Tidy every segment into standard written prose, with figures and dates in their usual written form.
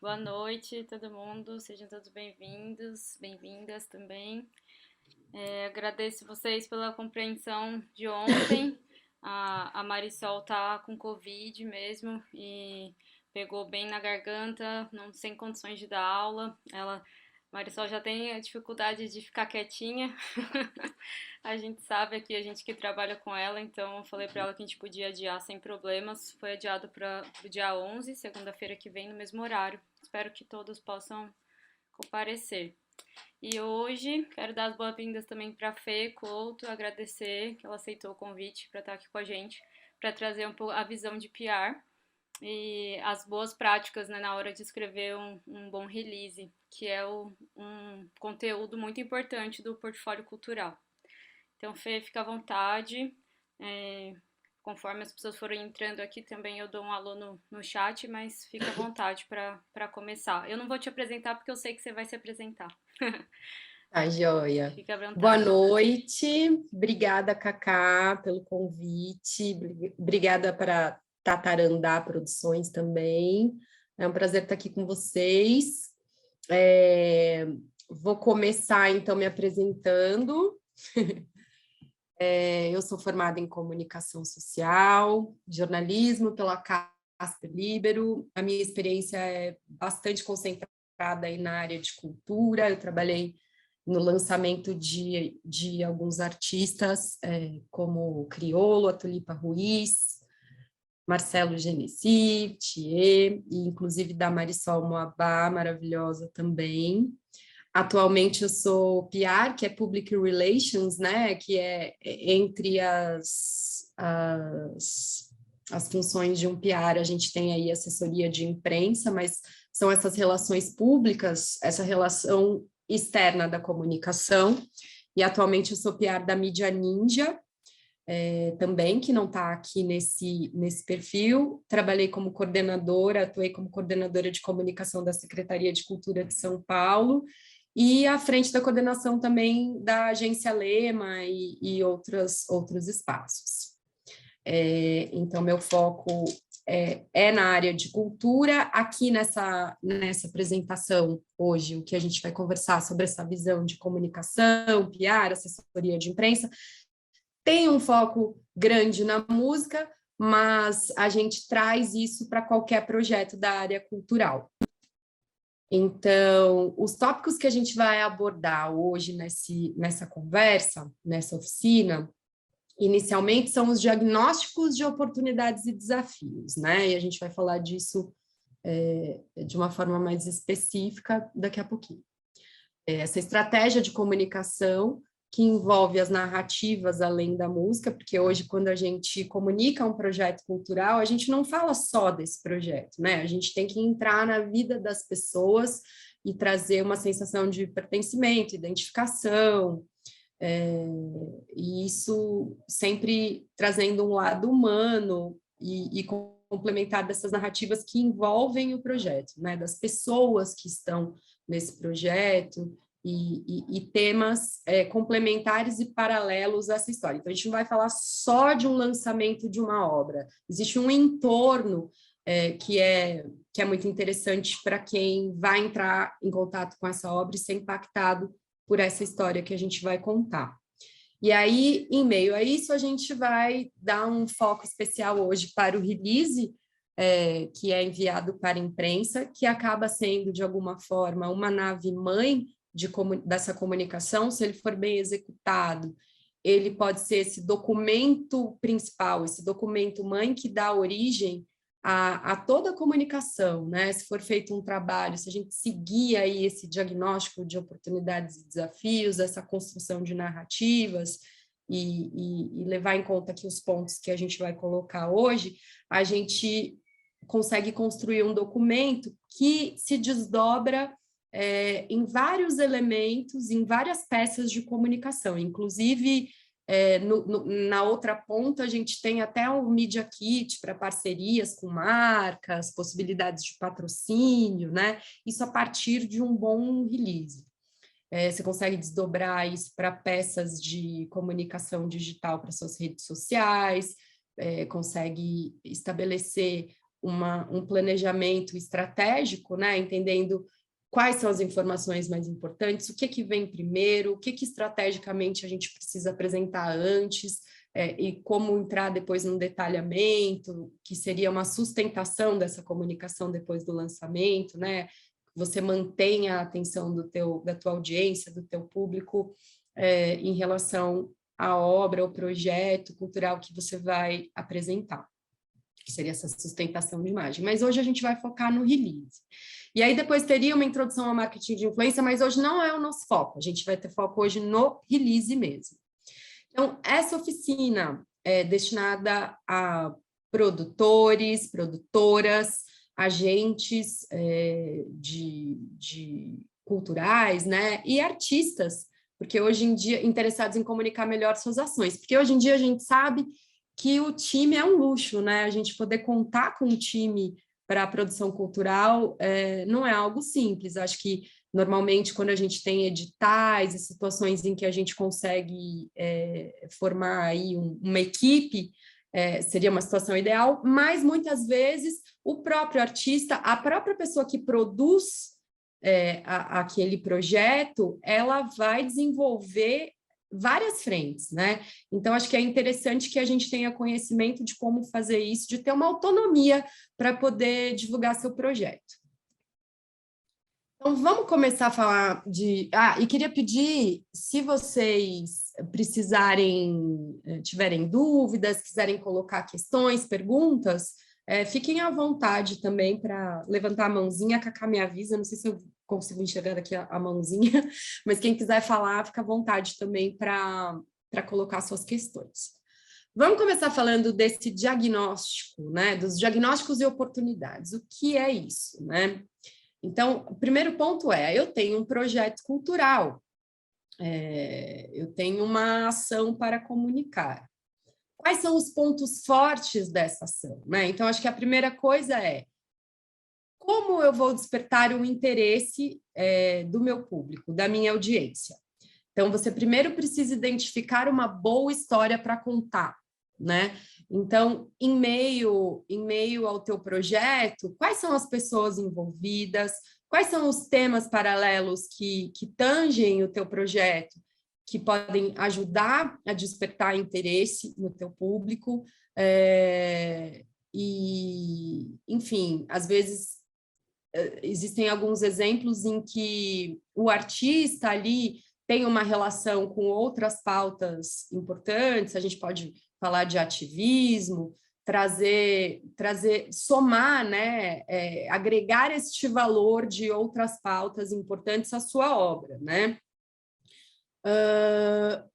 Boa noite, todo mundo. Sejam todos bem-vindos, bem-vindas também. Agradeço vocês pela compreensão de ontem. A Marisol tá com Covid mesmo e pegou bem na garganta, não sem condições de dar aula. Marisol já tem a dificuldade de ficar quietinha. A gente sabe aqui, a gente que trabalha com ela, então eu falei pra ela que a gente podia adiar sem problemas. Foi adiado para o dia 11, segunda-feira que vem, no mesmo horário. Espero que todos possam comparecer. E hoje quero dar as boas-vindas também para a Fê Couto, agradecer que ela aceitou o convite para estar aqui com a gente, para trazer um pouco a visão de PR e as boas práticas, né, na hora de escrever um bom release, que é um conteúdo muito importante do portfólio cultural. Então, Fê, fica à vontade. É, Conforme as pessoas forem entrando aqui, também eu dou um alô no chat, mas fica à vontade para começar. Eu não vou te apresentar porque eu sei que você vai se apresentar. Tá, joia. Fica à Boa vontade. noite. Obrigada, Cacá, pelo convite. Obrigada para Tatarandá Produções também. É um prazer estar aqui com vocês. Vou começar, então, me apresentando. Eu sou formada em comunicação social, jornalismo pela Casper Libero. A minha experiência é bastante concentrada aí na área de cultura. Eu trabalhei no lançamento de alguns artistas, como Criolo, a Tulipa Ruiz, Marcelo Genesi, Thier, e inclusive da Marisol Moabá, maravilhosa também. Atualmente eu sou PR, que é Public Relations, né, que é entre as funções de um PR, a gente tem aí assessoria de imprensa, mas são essas relações públicas, essa relação externa da comunicação, e atualmente eu sou PR da Mídia Ninja, também, que não está aqui nesse perfil. Trabalhei como coordenadora, atuei como coordenadora de comunicação da Secretaria de Cultura de São Paulo, e à frente da coordenação também da Agência Lema e outros espaços. Então, meu foco é na área de cultura. Aqui nessa apresentação, hoje, o que a gente vai conversar sobre essa visão de comunicação, PR, assessoria de imprensa, tem um foco grande na música, mas a gente traz isso para qualquer projeto da área cultural. Então, os tópicos que a gente vai abordar hoje nessa conversa, nessa oficina, inicialmente são os diagnósticos de oportunidades e desafios, né? E a gente vai falar disso de uma forma mais específica daqui a pouquinho. Essa estratégia de comunicação que envolve as narrativas além da música, porque hoje, quando a gente comunica um projeto cultural, a gente não fala só desse projeto, né? A gente tem que entrar na vida das pessoas e trazer uma sensação de pertencimento, identificação, e isso sempre trazendo um lado humano e complementar dessas narrativas que envolvem o projeto, né? Das pessoas que estão nesse projeto, e temas complementares e paralelos a essa história. Então, a gente não vai falar só de um lançamento de uma obra, existe um entorno que é muito interessante para quem vai entrar em contato com essa obra e ser impactado por essa história que a gente vai contar. E aí, em meio a isso, a gente vai dar um foco especial hoje para o release, que é enviado para a imprensa, que acaba sendo, de alguma forma, uma nave-mãe dessa comunicação. Se ele for bem executado, ele pode ser esse documento principal, esse documento mãe que dá origem a toda a comunicação, né? Se for feito um trabalho, se a gente seguir aí esse diagnóstico de oportunidades e desafios, essa construção de narrativas e levar em conta aqui os pontos que a gente vai colocar hoje, a gente consegue construir um documento que se desdobra em vários elementos, em várias peças de comunicação, inclusive na outra ponta a gente tem até o Media Kit para parcerias com marcas, possibilidades de patrocínio, né? Isso a partir de um bom release. Você consegue desdobrar isso para peças de comunicação digital para suas redes sociais, consegue estabelecer um planejamento estratégico, né? Entendendo quais são as informações mais importantes, o que vem primeiro, o que estrategicamente a gente precisa apresentar antes, e como entrar depois num detalhamento, que seria uma sustentação dessa comunicação depois do lançamento, né? Você mantenha a atenção da tua audiência, do teu público, em relação à obra, ao projeto cultural que você vai apresentar, que seria essa sustentação de imagem. Mas hoje a gente vai focar no release. E aí depois teria uma introdução ao marketing de influência, mas hoje não é o nosso foco, a gente vai ter foco hoje no release mesmo. Então, essa oficina é destinada a produtores, produtoras, agentes culturais, né, e artistas, porque hoje em dia, interessados em comunicar melhor suas ações, porque hoje em dia a gente sabe que o time é um luxo, né, a gente poder contar com um time para a produção cultural não é algo simples. Acho que, normalmente, quando a gente tem editais e situações em que a gente consegue formar aí uma equipe, seria uma situação ideal, mas, muitas vezes, o próprio artista, a própria pessoa que produz aquele projeto, ela vai desenvolver várias frentes, né? Então, acho que é interessante que a gente tenha conhecimento de como fazer isso, de ter uma autonomia para poder divulgar seu projeto. Então, vamos começar a falar de... e queria pedir, se vocês precisarem, tiverem dúvidas, quiserem colocar questões, perguntas, fiquem à vontade também para levantar a mãozinha. A Cacá me avisa, não sei se eu consigo enxergar aqui a mãozinha, mas quem quiser falar, fica à vontade também para colocar suas questões. Vamos começar falando desse diagnóstico, né? Dos diagnósticos e oportunidades. O que é isso, né? Então, o primeiro ponto eu tenho um projeto cultural, eu tenho uma ação para comunicar. Quais são os pontos fortes dessa ação, né? Então, acho que a primeira coisa como eu vou despertar o interesse do meu público, da minha audiência? Então, você primeiro precisa identificar uma boa história para contar, né? Então, em meio ao teu projeto, quais são as pessoas envolvidas? Quais são os temas paralelos que tangem o teu projeto, que podem ajudar a despertar interesse no teu público? Enfim, às vezes existem alguns exemplos em que o artista ali tem uma relação com outras pautas importantes, a gente pode falar de ativismo, somar, né, agregar este valor de outras pautas importantes à sua obra, né?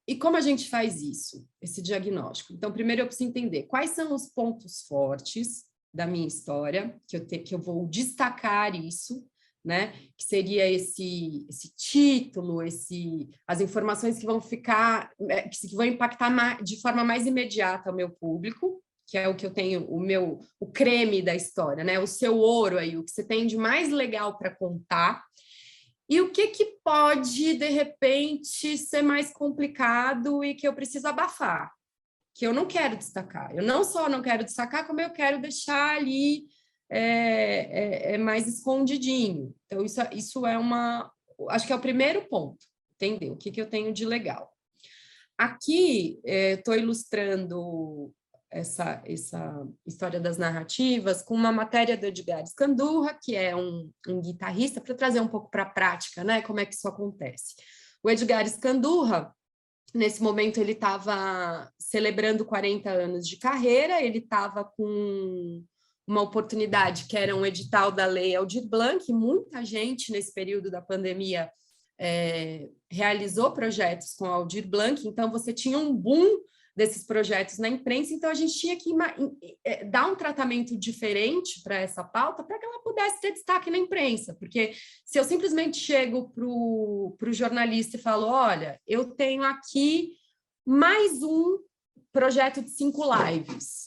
E como a gente faz isso, esse diagnóstico? Então, primeiro eu preciso entender quais são os pontos fortes da minha história, que eu vou destacar isso, né? Que seria esse título, as informações que vão ficar, que vão impactar de forma mais imediata o meu público, que é o que eu tenho, o creme da história, né? O seu ouro aí, o que você tem de mais legal para contar. E o que pode, de repente, ser mais complicado e que eu preciso abafar, que eu não quero destacar. Eu não só não quero destacar, como eu quero deixar ali mais escondidinho. Então, isso acho que é o primeiro ponto, entendeu? O que eu tenho de legal. Aqui, estou ilustrando essa história das narrativas com uma matéria do Edgar Escandurra, que é um guitarrista, para trazer um pouco para a prática, né? Como é que isso acontece. O Edgar Escandurra, nesse momento, ele estava celebrando 40 anos de carreira, ele estava com uma oportunidade que era um edital da Lei Aldir Blanc, muita gente, nesse período da pandemia, realizou projetos com Aldir Blanc, então você tinha um boom desses projetos na imprensa, então a gente tinha que dar um tratamento diferente para essa pauta para que ela pudesse ter destaque na imprensa, porque se eu simplesmente chego para o jornalista e falo, olha, eu tenho aqui mais um projeto de 5 lives.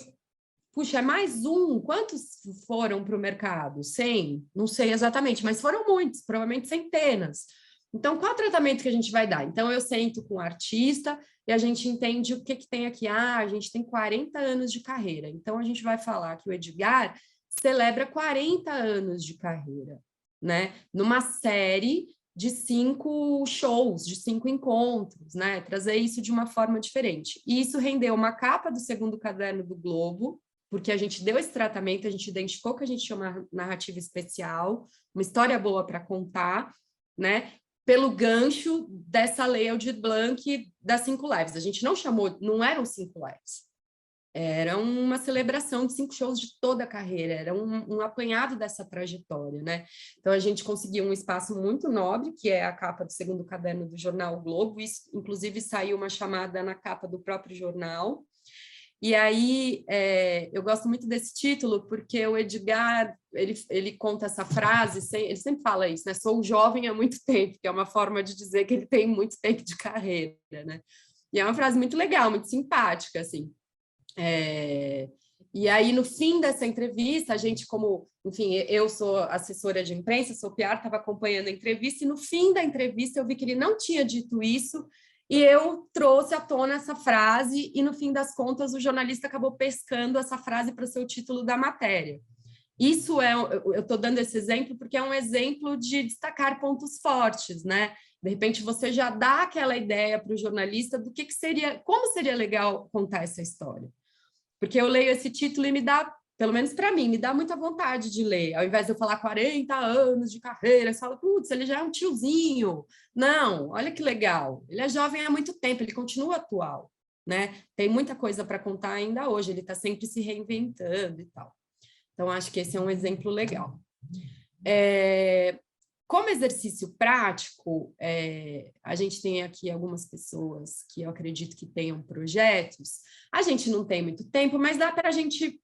Puxa, é mais um? Quantos foram para o mercado? 100? Não sei exatamente, mas foram muitos, provavelmente centenas. Então, qual é o tratamento que a gente vai dar? Então, eu sento com o artista e a gente entende o que tem aqui. A gente tem 40 anos de carreira. Então, a gente vai falar que o Edgar celebra 40 anos de carreira, né? Numa série de 5 shows, de 5 encontros, né? Trazer isso de uma forma diferente. E isso rendeu uma capa do segundo caderno do Globo, porque a gente deu esse tratamento, a gente identificou que a gente tinha uma narrativa especial, uma história boa para contar, né? Pelo gancho dessa lei Aldir Blanc das 5 lives. A gente não chamou, não eram 5 lives. Era uma celebração de 5 shows de toda a carreira, era um apanhado dessa trajetória, né? Então, a gente conseguiu um espaço muito nobre, que é a capa do segundo caderno do jornal o Globo, isso, inclusive, saiu uma chamada na capa do próprio jornal. E aí, eu gosto muito desse título, porque o Edgar, ele conta essa frase, ele sempre fala isso, né? Sou jovem há muito tempo, que é uma forma de dizer que ele tem muito tempo de carreira, né? E é uma frase muito legal, muito simpática, assim. E aí, no fim dessa entrevista, a gente, como, enfim, eu sou assessora de imprensa, sou PR, estava acompanhando a entrevista, e no fim da entrevista eu vi que ele não tinha dito isso, e eu trouxe à tona essa frase, e no fim das contas o jornalista acabou pescando essa frase para ser o título da matéria. Isso eu estou dando esse exemplo porque é um exemplo de destacar pontos fortes, né? De repente você já dá aquela ideia para o jornalista do que seria, como seria legal contar essa história. Porque eu leio esse título e me dá, pelo menos para mim, me dá muita vontade de ler. Ao invés de eu falar 40 anos de carreira, você fala, putz, ele já é um tiozinho. Não, olha que legal. Ele é jovem há muito tempo, ele continua atual, né? Tem muita coisa para contar ainda hoje, ele está sempre se reinventando e tal. Então, acho que esse é um exemplo legal. Como exercício prático, a gente tem aqui algumas pessoas que eu acredito que tenham projetos. A gente não tem muito tempo, mas dá para a gente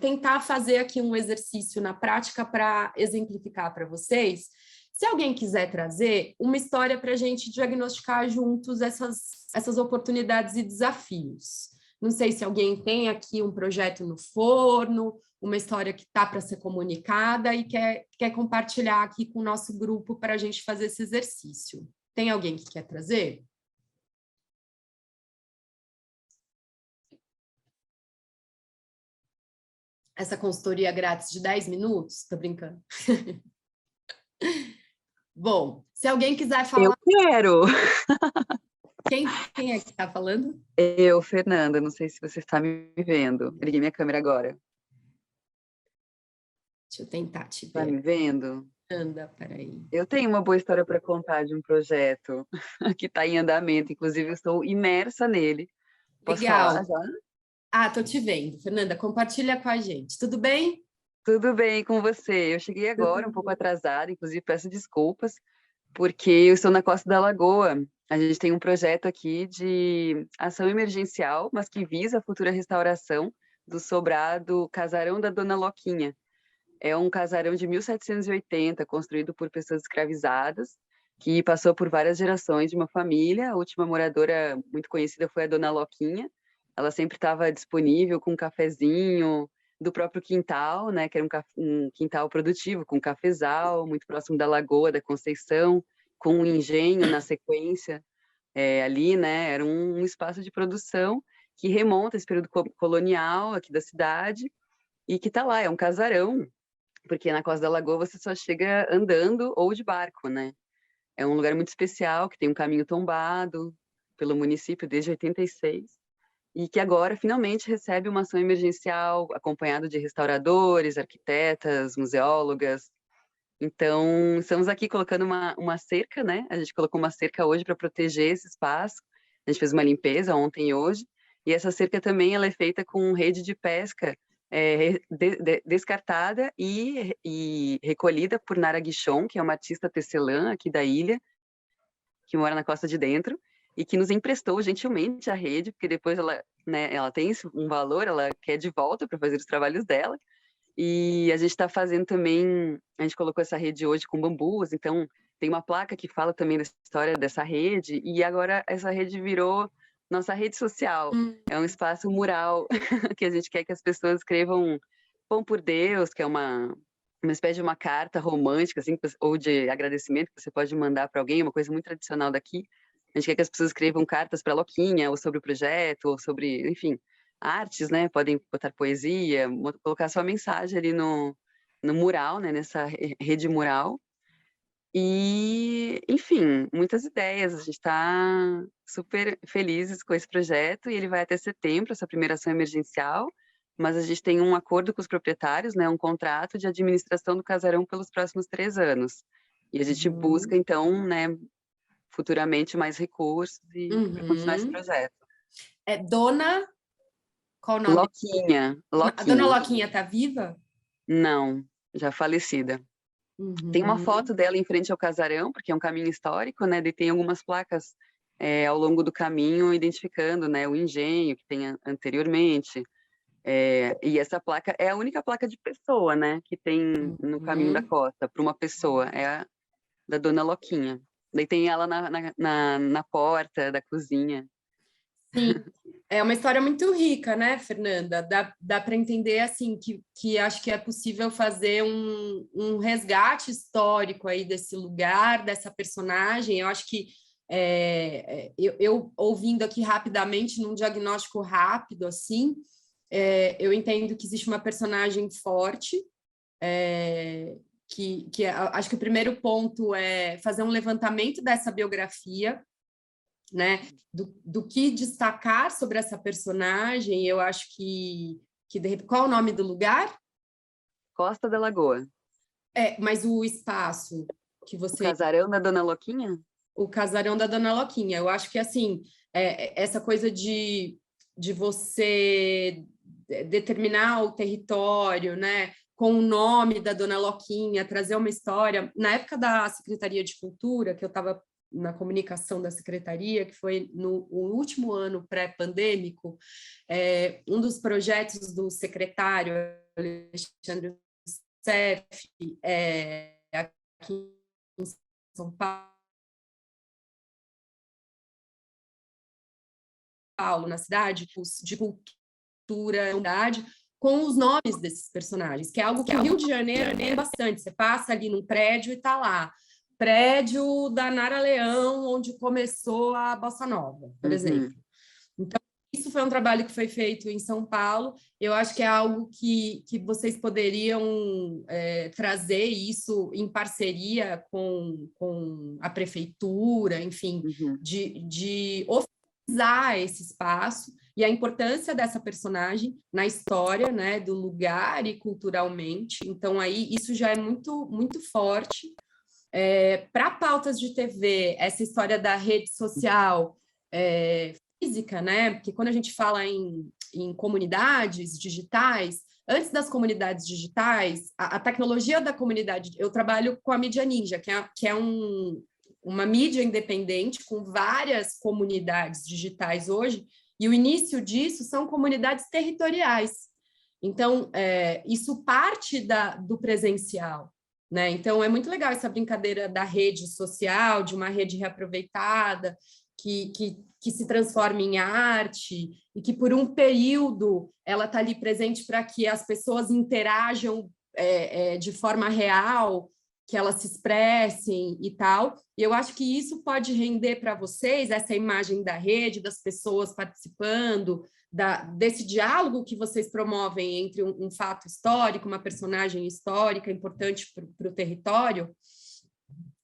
tentar fazer aqui um exercício na prática para exemplificar para vocês. Se alguém quiser trazer uma história para a gente diagnosticar juntos essas oportunidades e desafios. Não sei se alguém tem aqui um projeto no forno, uma história que está para ser comunicada e quer compartilhar aqui com o nosso grupo para a gente fazer esse exercício. Tem alguém que quer trazer? Essa consultoria grátis de 10 minutos? Estou brincando. Bom, se alguém quiser falar... Eu quero! Quem é que está falando? Eu, Fernanda, não sei se você está me vendo. Eu liguei minha câmera agora. Deixa eu tentar te ver. Está me vendo? Anda, peraí. Eu tenho uma boa história para contar de um projeto que está em andamento, inclusive eu estou imersa nele. Posso Legal. falar já? Ah, estou te vendo. Fernanda, compartilha com a gente. Tudo bem? Tudo bem com você? Eu cheguei agora, um pouco atrasada, inclusive peço desculpas, porque eu estou na Costa da Lagoa. A gente tem um projeto aqui de ação emergencial, mas que visa a futura restauração do sobrado Casarão da Dona Loquinha. É um casarão de 1780, construído por pessoas escravizadas, que passou por várias gerações de uma família. A última moradora muito conhecida foi a Dona Loquinha. Ela sempre estava disponível com um cafezinho do próprio quintal, né, que era um quintal produtivo, com cafezal, muito próximo da Lagoa da Conceição, com um engenho na sequência ali, né, era um espaço de produção que remonta a esse período colonial aqui da cidade e que está lá, é um casarão, porque na Costa da Lagoa você só chega andando ou de barco, né? É um lugar muito especial, que tem um caminho tombado pelo município desde 86, e que agora finalmente recebe uma ação emergencial acompanhado de restauradores, arquitetas, museólogas. Então, estamos aqui colocando uma cerca, né? A gente colocou uma cerca hoje para proteger esse espaço. A gente fez uma limpeza ontem e hoje, e essa cerca também ela é feita com rede de pesca descartada e recolhida por Nara Guichon, que é uma artista tecelã aqui da ilha, que mora na Costa de Dentro, e que nos emprestou gentilmente a rede, porque depois ela, né, ela tem um valor, ela quer de volta para fazer os trabalhos dela, e a gente está fazendo também, a gente colocou essa rede hoje com bambus, então tem uma placa que fala também da história dessa rede, e agora essa rede virou nossa rede social. É um espaço mural que a gente quer que as pessoas escrevam Pão por Deus, que é uma espécie de uma carta romântica, assim, ou de agradecimento que você pode mandar para alguém, uma coisa muito tradicional daqui. A gente quer que as pessoas escrevam cartas para a Loquinha, ou sobre o projeto, ou sobre, enfim, artes, né? Podem botar poesia, colocar sua mensagem ali no mural, né? Nessa rede mural. E, enfim, muitas ideias. A gente está super felizes com esse projeto e ele vai até setembro, essa primeira ação emergencial. Mas a gente tem um acordo com os proprietários, né? Um contrato de administração do casarão pelos próximos 3 anos. E a gente busca, então, né? Futuramente mais recursos e para continuar esse projeto. É Dona... Qual o nome? Loquinha. A Dona Loquinha tá viva? Não, já falecida. Tem uma foto dela em frente ao casarão, porque é um caminho histórico, né? E tem algumas placas ao longo do caminho identificando, né, o engenho que tem anteriormente. E essa placa é a única placa de pessoa, né, que tem no caminho da costa, para uma pessoa, é a da Dona Loquinha. Daí tem ela na porta da cozinha. Sim, é uma história muito rica, né, Fernanda? Dá para entender, assim, que acho que é possível fazer um resgate histórico aí desse lugar, dessa personagem. Eu acho que eu ouvindo aqui rapidamente, num diagnóstico rápido, assim, eu entendo que existe uma personagem forte, acho que o primeiro ponto é fazer um levantamento dessa biografia, né, do que destacar sobre essa personagem. Eu acho que qual é o nome do lugar? Costa da Lagoa. Mas o espaço que você... O casarão da Dona Loquinha? O casarão da Dona Loquinha. Eu acho que, assim, essa coisa de você determinar o território, né, com o nome da Dona Loquinha, trazer uma história. Na época da Secretaria de Cultura, que eu estava na comunicação da Secretaria, que foi no último ano pré-pandêmico, um dos projetos do secretário Alexandre Rousseff, aqui em São Paulo, na cidade, de cultura, com os nomes desses personagens, que é algo que o Rio de Janeiro tem bastante. Você passa ali num prédio e está lá. Prédio da Nara Leão, onde começou a Bossa Nova, por exemplo. Então, isso foi um trabalho que foi feito em São Paulo. Eu acho que é algo que vocês poderiam trazer isso em parceria com a prefeitura, enfim, de oficializar esse espaço e a importância dessa personagem na história, né, do lugar e culturalmente. Então, aí, isso já é muito, muito forte. Para pautas de TV, essa história da rede social física, né? Porque quando a gente fala em comunidades digitais, antes das comunidades digitais, a tecnologia da comunidade... Eu trabalho com a Mídia Ninja, que é uma mídia independente com várias comunidades digitais hoje, e o início disso são comunidades territoriais. Então, isso parte do presencial, né? Então, é muito legal essa brincadeira da rede social, de uma rede reaproveitada, que se transforma em arte, e que, por um período, ela está ali presente para que as pessoas interajam de forma real, que elas se expressem e tal. E eu acho que isso pode render para vocês essa imagem da rede, das pessoas participando, desse diálogo que vocês promovem entre um fato histórico, uma personagem histórica importante para o território,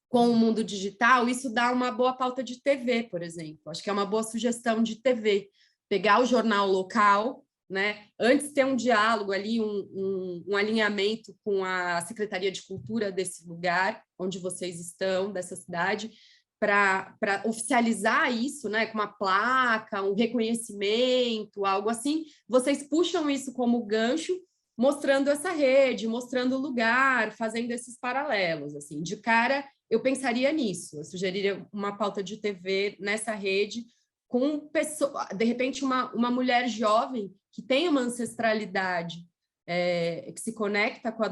com o mundo digital. Isso dá uma boa pauta de TV, por exemplo. Acho que é uma boa sugestão de TV. Pegar o jornal local, né? Antes ter um diálogo ali, um alinhamento com a Secretaria de Cultura desse lugar onde vocês estão, dessa cidade, para oficializar isso, né, com uma placa, um reconhecimento, algo assim. Vocês puxam isso como gancho, mostrando essa rede, mostrando o lugar, fazendo esses paralelos. Assim. De cara, eu pensaria nisso, eu sugeriria uma pauta de TV nessa rede, com pessoa, de repente uma mulher jovem que tem uma ancestralidade, que se conecta com a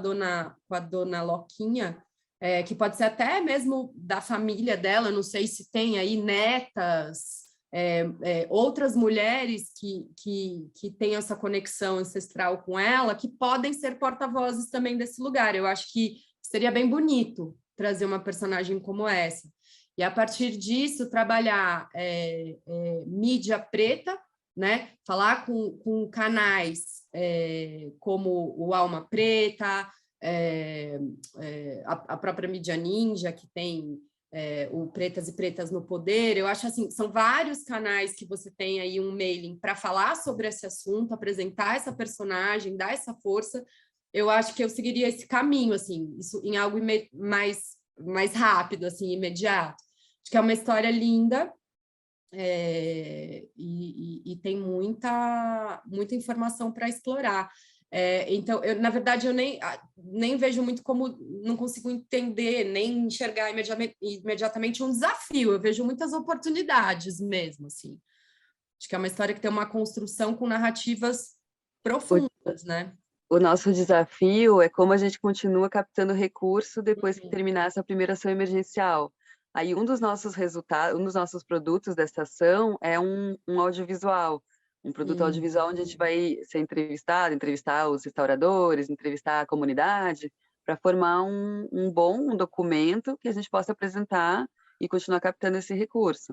dona Loquinha, que pode ser até mesmo da família dela, não sei se tem aí netas, outras mulheres que têm essa conexão ancestral com ela, que podem ser porta-vozes também desse lugar. Eu acho que seria bem bonito trazer uma personagem como essa. E, a partir disso, trabalhar mídia preta, né? Falar com canais como o Alma Preta, a própria Mídia Ninja, que tem o Pretas e Pretas no Poder. Eu acho assim, são vários canais que você tem aí um mailing para falar sobre esse assunto, apresentar essa personagem, dar essa força. Eu acho que eu seguiria esse caminho, assim, isso em algo mais rápido, assim, imediato. Acho que é uma história linda, e tem muita informação para explorar. Então, na verdade, eu nem vejo muito como, não consigo entender, nem enxergar imediatamente um desafio, eu vejo muitas oportunidades mesmo, assim. Acho que é uma história que tem uma construção com narrativas profundas, né? O nosso desafio é como a gente continua captando recurso depois que terminar essa primeira ação emergencial. Aí um dos nossos resultados, um dos nossos produtos dessa ação é um audiovisual, um produto audiovisual onde a gente vai ser entrevistar os restauradores, entrevistar a comunidade, para formar um bom documento que a gente possa apresentar e continuar captando esse recurso.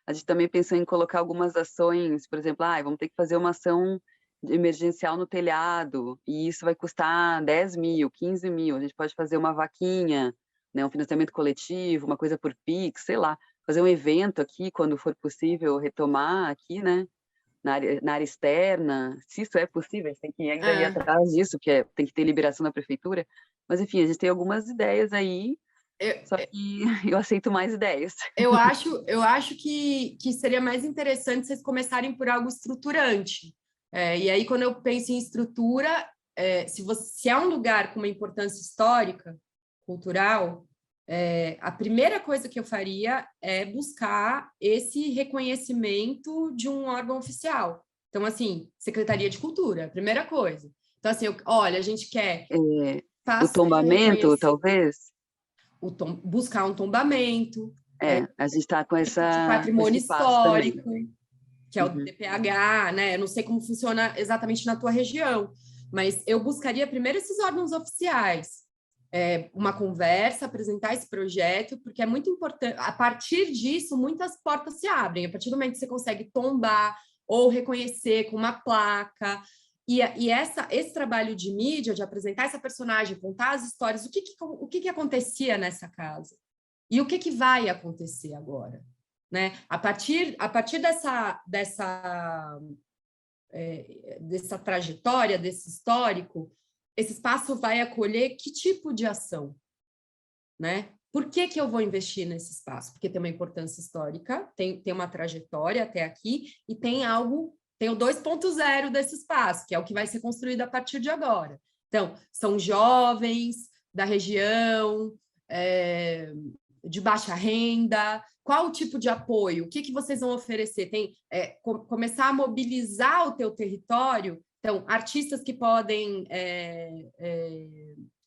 A gente também pensou em colocar algumas ações, por exemplo, vamos ter que fazer uma ação emergencial no telhado, e isso vai custar 10 mil, 15 mil. A gente pode fazer uma vaquinha, né, um financiamento coletivo, uma coisa por Pix, sei lá, fazer um evento aqui, quando for possível, retomar aqui, né, na área externa, se isso é possível, a gente tem que ainda ir atrás disso, que tem que ter liberação da prefeitura, mas enfim, a gente tem algumas ideias aí, só que eu aceito mais ideias. Eu acho que seria mais interessante vocês começarem por algo estruturante. E aí, quando eu penso em estrutura, se é um lugar com uma importância histórica, cultural, a primeira coisa que eu faria é buscar esse reconhecimento de um órgão oficial. Então, assim, Secretaria de Cultura, primeira coisa. Então, assim, olha, a gente quer... o tombamento, talvez? Buscar um tombamento. A gente está com esse patrimônio histórico, também, que é o DPH, né? Eu não sei como funciona exatamente na tua região, mas eu buscaria primeiro esses órgãos oficiais, uma conversa, apresentar esse projeto, porque é muito importante. A partir disso, muitas portas se abrem. A partir do momento que você consegue tombar ou reconhecer com uma placa. E esse trabalho de mídia, de apresentar essa personagem, contar as histórias, o que acontecia nessa casa? E o que vai acontecer agora? Né? A partir dessa trajetória, desse histórico, esse espaço vai acolher que tipo de ação? Né? Por que eu vou investir nesse espaço? Porque tem uma importância histórica, tem uma trajetória até aqui, e tem o 2.0 desse espaço, que é o que vai ser construído a partir de agora. Então, são jovens da região, de baixa renda, qual o tipo de apoio, o que vocês vão oferecer? Começar a mobilizar o teu território, então, artistas que podem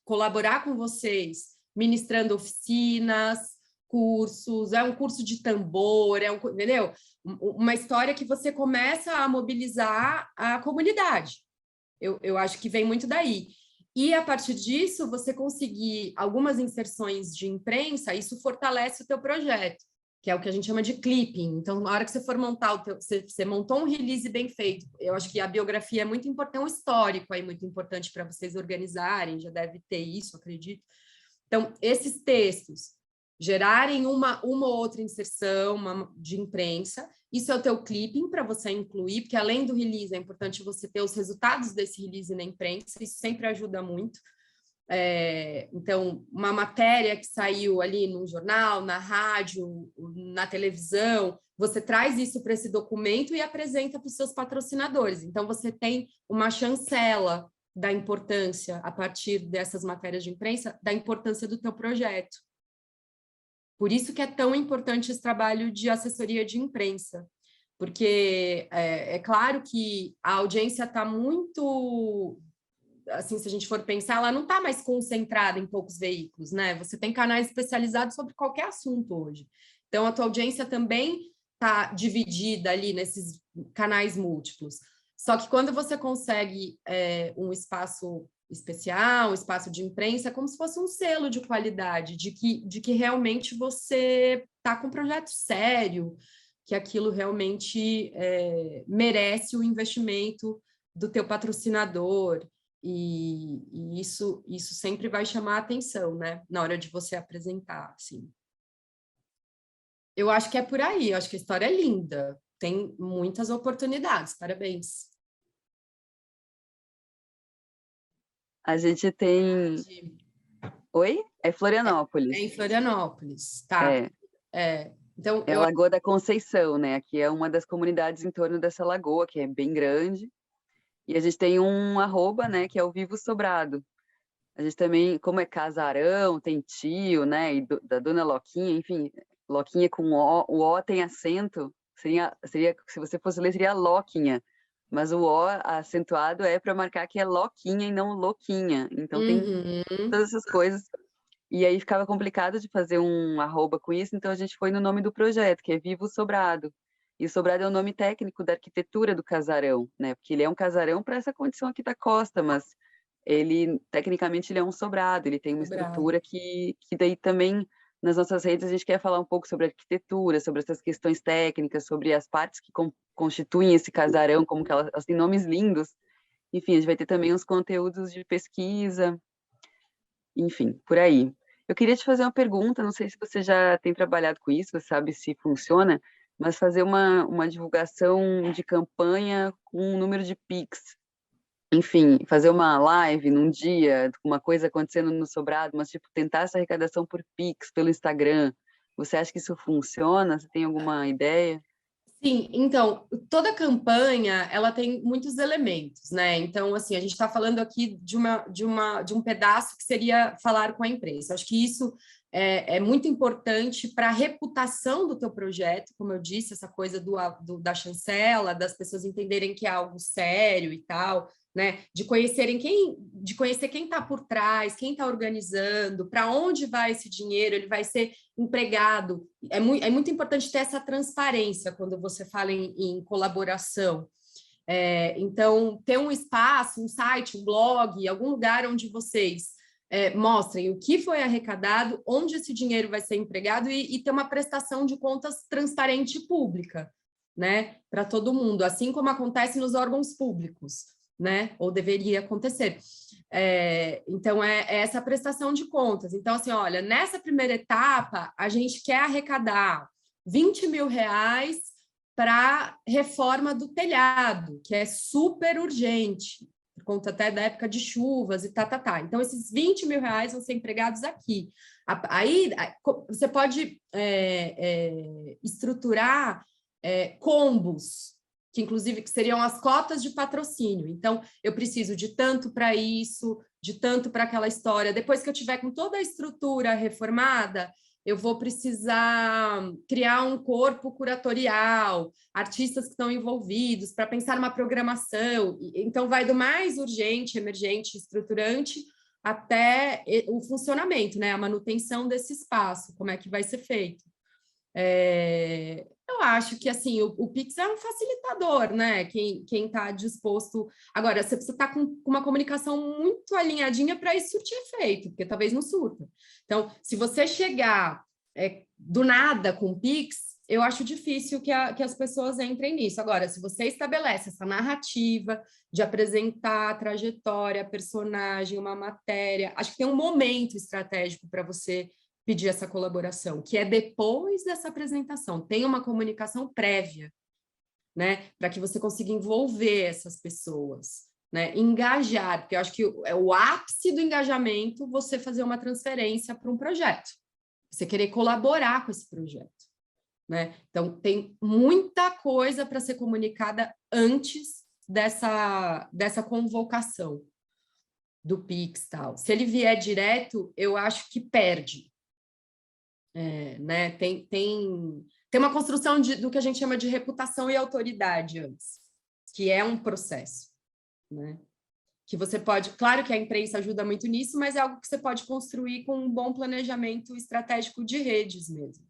colaborar com vocês, ministrando oficinas, cursos, um curso de tambor, entendeu? Uma história que você começa a mobilizar a comunidade. Eu acho que vem muito daí. E, a partir disso, você conseguir algumas inserções de imprensa, isso fortalece o teu projeto, que é o que a gente chama de clipping. Então, na hora que você for montar você montou um release bem feito, eu acho que a biografia é muito importante, um histórico aí muito importante para vocês organizarem, já deve ter isso, acredito. Então, esses textos gerarem uma ou outra inserção de imprensa, isso é o teu clipping para você incluir, porque além do release é importante você ter os resultados desse release na imprensa, isso sempre ajuda muito. Então, uma matéria que saiu ali no jornal, na rádio, na televisão, você traz isso para esse documento e apresenta para os seus patrocinadores. Então, você tem uma chancela da importância, a partir dessas matérias de imprensa, da importância do teu projeto. Por isso que é tão importante esse trabalho de assessoria de imprensa, porque é claro que a audiência está muito, assim, se a gente for pensar, ela não está mais concentrada em poucos veículos, né? Você tem canais especializados sobre qualquer assunto hoje. Então, a tua audiência também está dividida ali nesses canais múltiplos. Só que quando você consegue um espaço especial, um espaço de imprensa, é como se fosse um selo de qualidade, de que realmente você está com um projeto sério, que aquilo realmente merece o investimento do teu patrocinador, e isso sempre vai chamar a atenção, né? Na hora de você apresentar, assim. Eu acho que é por aí, eu acho que a história é linda, tem muitas oportunidades, parabéns. A gente tem... Oi? É Florianópolis. É em Florianópolis, tá? Então, É a Lagoa da Conceição, né? Aqui é uma das comunidades em torno dessa lagoa, que é bem grande. E a gente tem um arroba, né? Que é o Vivo Sobrado. A gente também, como é casarão, tem tio, né? E da dona Loquinha, enfim, Loquinha com o O tem acento. Seria, se você fosse ler, seria Loquinha. Mas o O acentuado é para marcar que é Loquinha e não Louquinha. Então tem todas essas coisas. E aí ficava complicado de fazer um arroba com isso, então a gente foi no nome do projeto, que é Vivo Sobrado. E o Sobrado é o nome técnico da arquitetura do casarão, né? Porque ele é um casarão para essa condição aqui da costa, mas ele, tecnicamente, ele é um sobrado, ele tem uma estrutura que daí também, nas nossas redes, a gente quer falar um pouco sobre arquitetura, sobre essas questões técnicas, sobre as partes que constituem esse casarão, como que elas têm nomes lindos. Enfim, a gente vai ter também uns conteúdos de pesquisa, enfim, por aí. Eu queria te fazer uma pergunta, não sei se você já tem trabalhado com isso, você sabe se funciona, mas fazer uma divulgação de campanha com um número de Pix. Enfim, fazer uma live num dia, uma coisa acontecendo no Sobrado, mas tipo, tentar essa arrecadação por Pix, pelo Instagram. Você acha que isso funciona? Você tem alguma ideia? Sim, então, toda campanha, ela tem muitos elementos, né? Então, assim, a gente está falando aqui de um pedaço que seria falar com a imprensa. Acho que isso é muito importante para a reputação do teu projeto, como eu disse, essa coisa da chancela, das pessoas entenderem que é algo sério e tal, né? De conhecer quem está por trás, quem está organizando, para onde vai esse dinheiro, ele vai ser empregado. É muito importante ter essa transparência quando você fala em colaboração. Então, ter um espaço, um site, um blog, algum lugar onde vocês mostrem o que foi arrecadado, onde esse dinheiro vai ser empregado e ter uma prestação de contas transparente e pública, né? Para todo mundo, assim como acontece nos órgãos públicos, né? Ou deveria acontecer. Então, é essa prestação de contas. Então, assim, olha, nessa primeira etapa, a gente quer arrecadar 20 mil reais para reforma do telhado, que é super urgente, por conta até da época de chuvas e tá. Então, esses 20 mil reais vão ser empregados aqui. Aí, você pode estruturar combos, que inclusive que seriam as cotas de patrocínio. Então, eu preciso de tanto para isso, de tanto para aquela história. Depois que eu tiver com toda a estrutura reformada, eu vou precisar criar um corpo curatorial, artistas que estão envolvidos, para pensar numa programação. Então, vai do mais urgente, emergente, estruturante, até o funcionamento, né? A manutenção desse espaço, como é que vai ser feito. Eu acho que assim o Pix é um facilitador, né? Quem está disposto. Agora, você precisa estar com uma comunicação muito alinhadinha para isso surtir efeito, porque talvez não surta. Então, se você chegar do nada com o Pix, eu acho difícil que as pessoas entrem nisso. Agora, se você estabelece essa narrativa de apresentar a trajetória, a personagem, uma matéria, acho que tem um momento estratégico para você pedir essa colaboração, que é depois dessa apresentação, tem uma comunicação prévia, né, para que você consiga envolver essas pessoas, né, engajar, porque eu acho que é o ápice do engajamento você fazer uma transferência para um projeto, você querer colaborar com esse projeto, né? Então, tem muita coisa para ser comunicada antes dessa convocação do Pix tal. Se ele vier direto, eu acho que perde. Né? Tem uma construção do que a gente chama de reputação e autoridade antes, que é um processo, né? Que você pode, claro que a imprensa ajuda muito nisso, mas é algo que você pode construir com um bom planejamento estratégico de redes mesmo,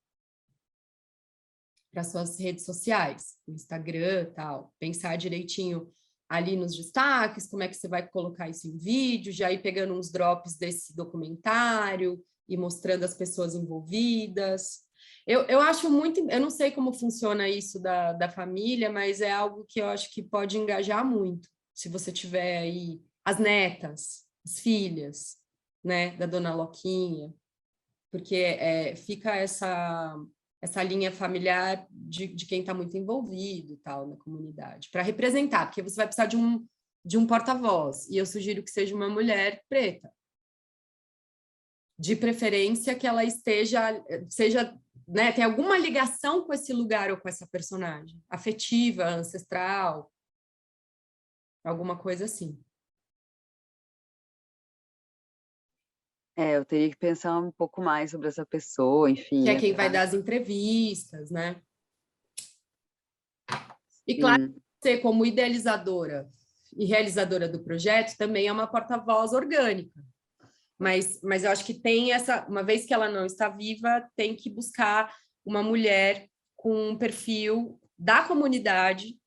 para suas redes sociais, Instagram, tal, pensar direitinho ali nos destaques, como é que você vai colocar isso em vídeo, já ir pegando uns drops desse documentário e mostrando as pessoas envolvidas. Eu acho muito, eu não sei como funciona isso da família, mas é algo que eu acho que pode engajar muito, se você tiver aí as netas, as filhas, né, da dona Loquinha, porque fica essa linha familiar de quem está muito envolvido e tal na comunidade, para representar, porque você vai precisar de um porta-voz, e eu sugiro que seja uma mulher preta, de preferência que ela seja, né, tem alguma ligação com esse lugar ou com essa personagem, afetiva, ancestral, alguma coisa assim. Eu teria que pensar um pouco mais sobre essa pessoa, enfim. Que é quem vai dar as entrevistas, né? E claro, você, como idealizadora e realizadora do projeto, também é uma porta-voz orgânica. Mas eu acho que tem uma vez que ela não está viva, tem que buscar uma mulher com um perfil da comunidade,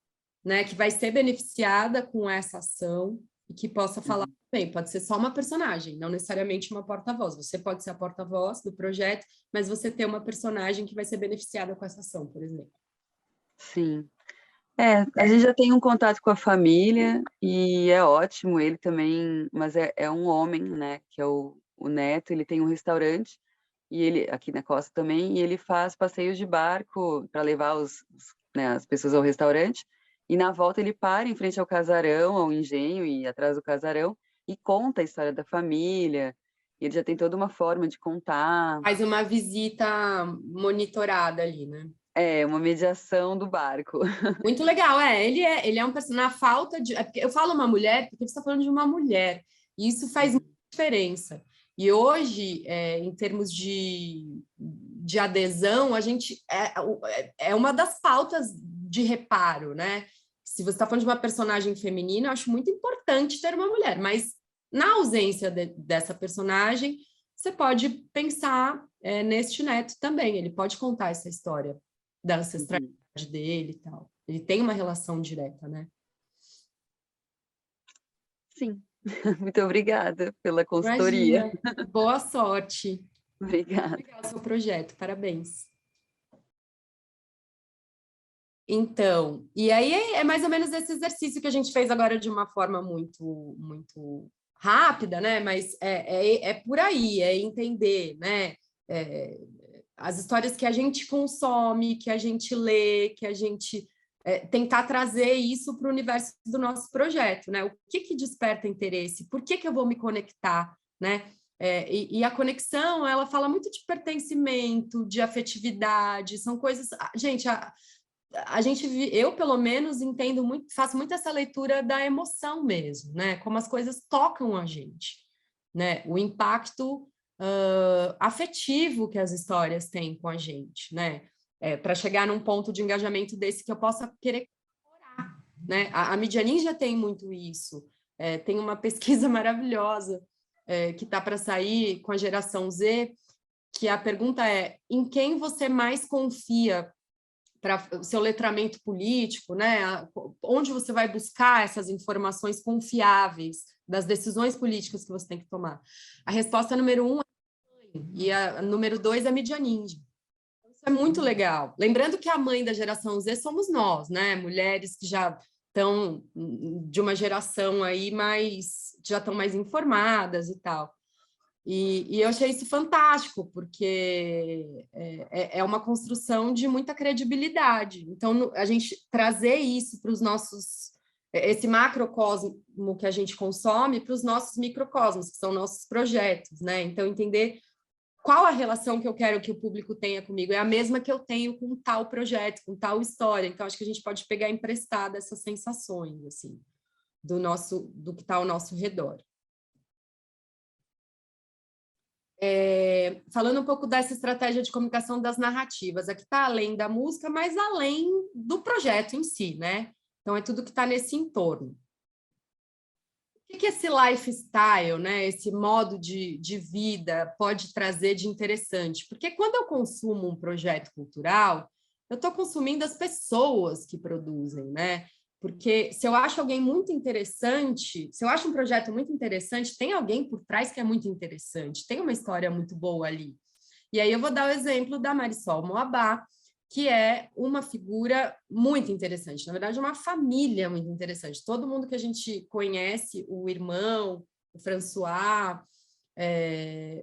né, que vai ser beneficiada com essa ação e que possa falar bem. Pode ser só uma personagem, não necessariamente uma porta-voz. Você pode ser a porta-voz do projeto, mas você ter uma personagem que vai ser beneficiada com essa ação, por exemplo. Sim. A gente já tem um contato com a família e é ótimo, ele também, mas é um homem, né, que é o neto, ele tem um restaurante, e ele, aqui na costa também, e ele faz passeios de barco para levar né, as pessoas ao restaurante, e na volta ele para em frente ao casarão, ao engenho e atrás do casarão, e conta a história da família, e ele já tem toda uma forma de contar. Faz uma visita monitorada ali, né? Uma mediação do barco. Muito legal, ele é um personagem, na falta de... eu falo uma mulher, porque você está falando de uma mulher, e isso faz muita diferença. E hoje, em termos de adesão, a gente é uma das pautas de reparo, né? Se você está falando de uma personagem feminina, eu acho muito importante ter uma mulher, mas na ausência dessa personagem, você pode pensar neste neto também, ele pode contar essa história da ancestralidade dele e tal. Ele tem uma relação direta, né? Sim. Muito obrigada pela consultoria. Imagina. Boa sorte. Obrigada. Legal o seu projeto, parabéns. Então, e aí é mais ou menos esse exercício que a gente fez agora de uma forma muito, muito rápida, né? Mas é por aí, é entender, né? As histórias que a gente consome, que a gente lê, que a gente tentar trazer isso para o universo do nosso projeto, né? O que desperta interesse? Por que eu vou me conectar, né? E a conexão, ela fala muito de pertencimento, de afetividade, são coisas... Gente, eu, pelo menos, entendo muito, faço muito essa leitura da emoção mesmo, né? Como as coisas tocam a gente, né? O impacto afetivo que as histórias têm com a gente, né? Para chegar num ponto de engajamento desse que eu possa querer colaborar, né? A Mídia Ninja tem muito isso. Tem uma pesquisa maravilhosa que está para sair com a geração Z, que a pergunta é: em quem você mais confia para o seu letramento político, né? Onde você vai buscar essas informações confiáveis das decisões políticas que você tem que tomar? A resposta número 1 é a mãe, e a número 2 é a Mídia Ninja. Isso é muito legal. Lembrando que a mãe da geração Z somos nós, né? Mulheres que já estão de uma geração aí já estão mais informadas e tal. E eu achei isso fantástico, porque é uma construção de muita credibilidade. Então, a gente trazer isso para os nossos... esse macrocosmo que a gente consome para os nossos microcosmos, que são nossos projetos, né? Então, entender qual a relação que eu quero que o público tenha comigo. É a mesma que eu tenho com tal projeto, com tal história. Então, acho que a gente pode pegar emprestada essas sensações, assim, do que está ao nosso redor. Falando um pouco dessa estratégia de comunicação das narrativas, aqui está além da música, mas além do projeto em si, né? Então, é tudo que está nesse entorno. O que esse lifestyle, né? Esse modo de vida pode trazer de interessante? Porque quando eu consumo um projeto cultural, eu estou consumindo as pessoas que produzem, né? Porque se eu acho alguém muito interessante, se eu acho um projeto muito interessante, tem alguém por trás que é muito interessante, tem uma história muito boa ali. E aí eu vou dar o exemplo da Marisol Moabá, que é uma figura muito interessante, na verdade, uma família muito interessante. Todo mundo que a gente conhece, o irmão, o François,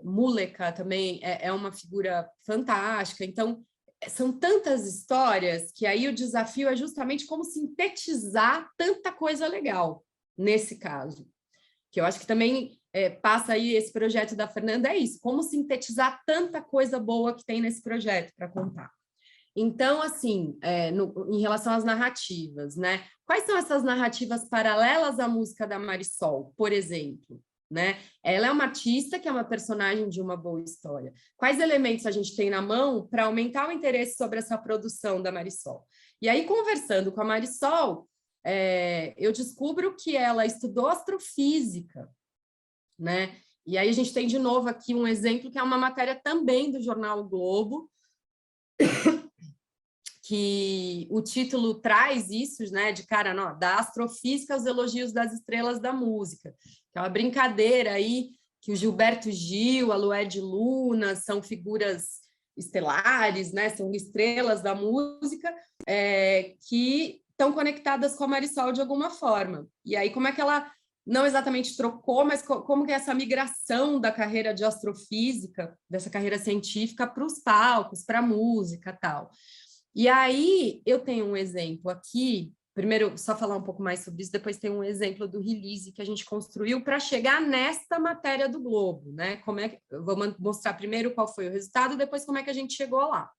Múleca também é uma figura fantástica. Então, são tantas histórias que aí o desafio é justamente como sintetizar tanta coisa legal, nesse caso. Que eu acho que também passa aí esse projeto da Fernanda, é isso, como sintetizar tanta coisa boa que tem nesse projeto para contar. Então, assim, em relação às narrativas, né? Quais são essas narrativas paralelas à música da Marisol, por exemplo? Né? Ela é uma artista que é uma personagem de uma boa história. Quais elementos a gente tem na mão para aumentar o interesse sobre essa produção da Marisol? E aí, conversando com a Marisol, eu descubro que ela estudou astrofísica, né? E aí a gente tem de novo aqui um exemplo que é uma matéria também do jornal O Globo, que o título traz isso, né, de cara, não, da astrofísica aos elogios das estrelas da música, que é uma brincadeira aí que o Gilberto Gil, a Lued Luna são figuras estelares, né, são estrelas da música, que estão conectadas com a Marisol de alguma forma. E aí como é que ela não exatamente trocou, mas como que é essa migração da carreira de astrofísica, dessa carreira científica para os palcos, para a música e tal. E aí, eu tenho um exemplo aqui, primeiro, só falar um pouco mais sobre isso, depois tem um exemplo do release que a gente construiu para chegar nesta matéria do Globo, né? Eu vou mostrar primeiro qual foi o resultado, depois como é que a gente chegou lá.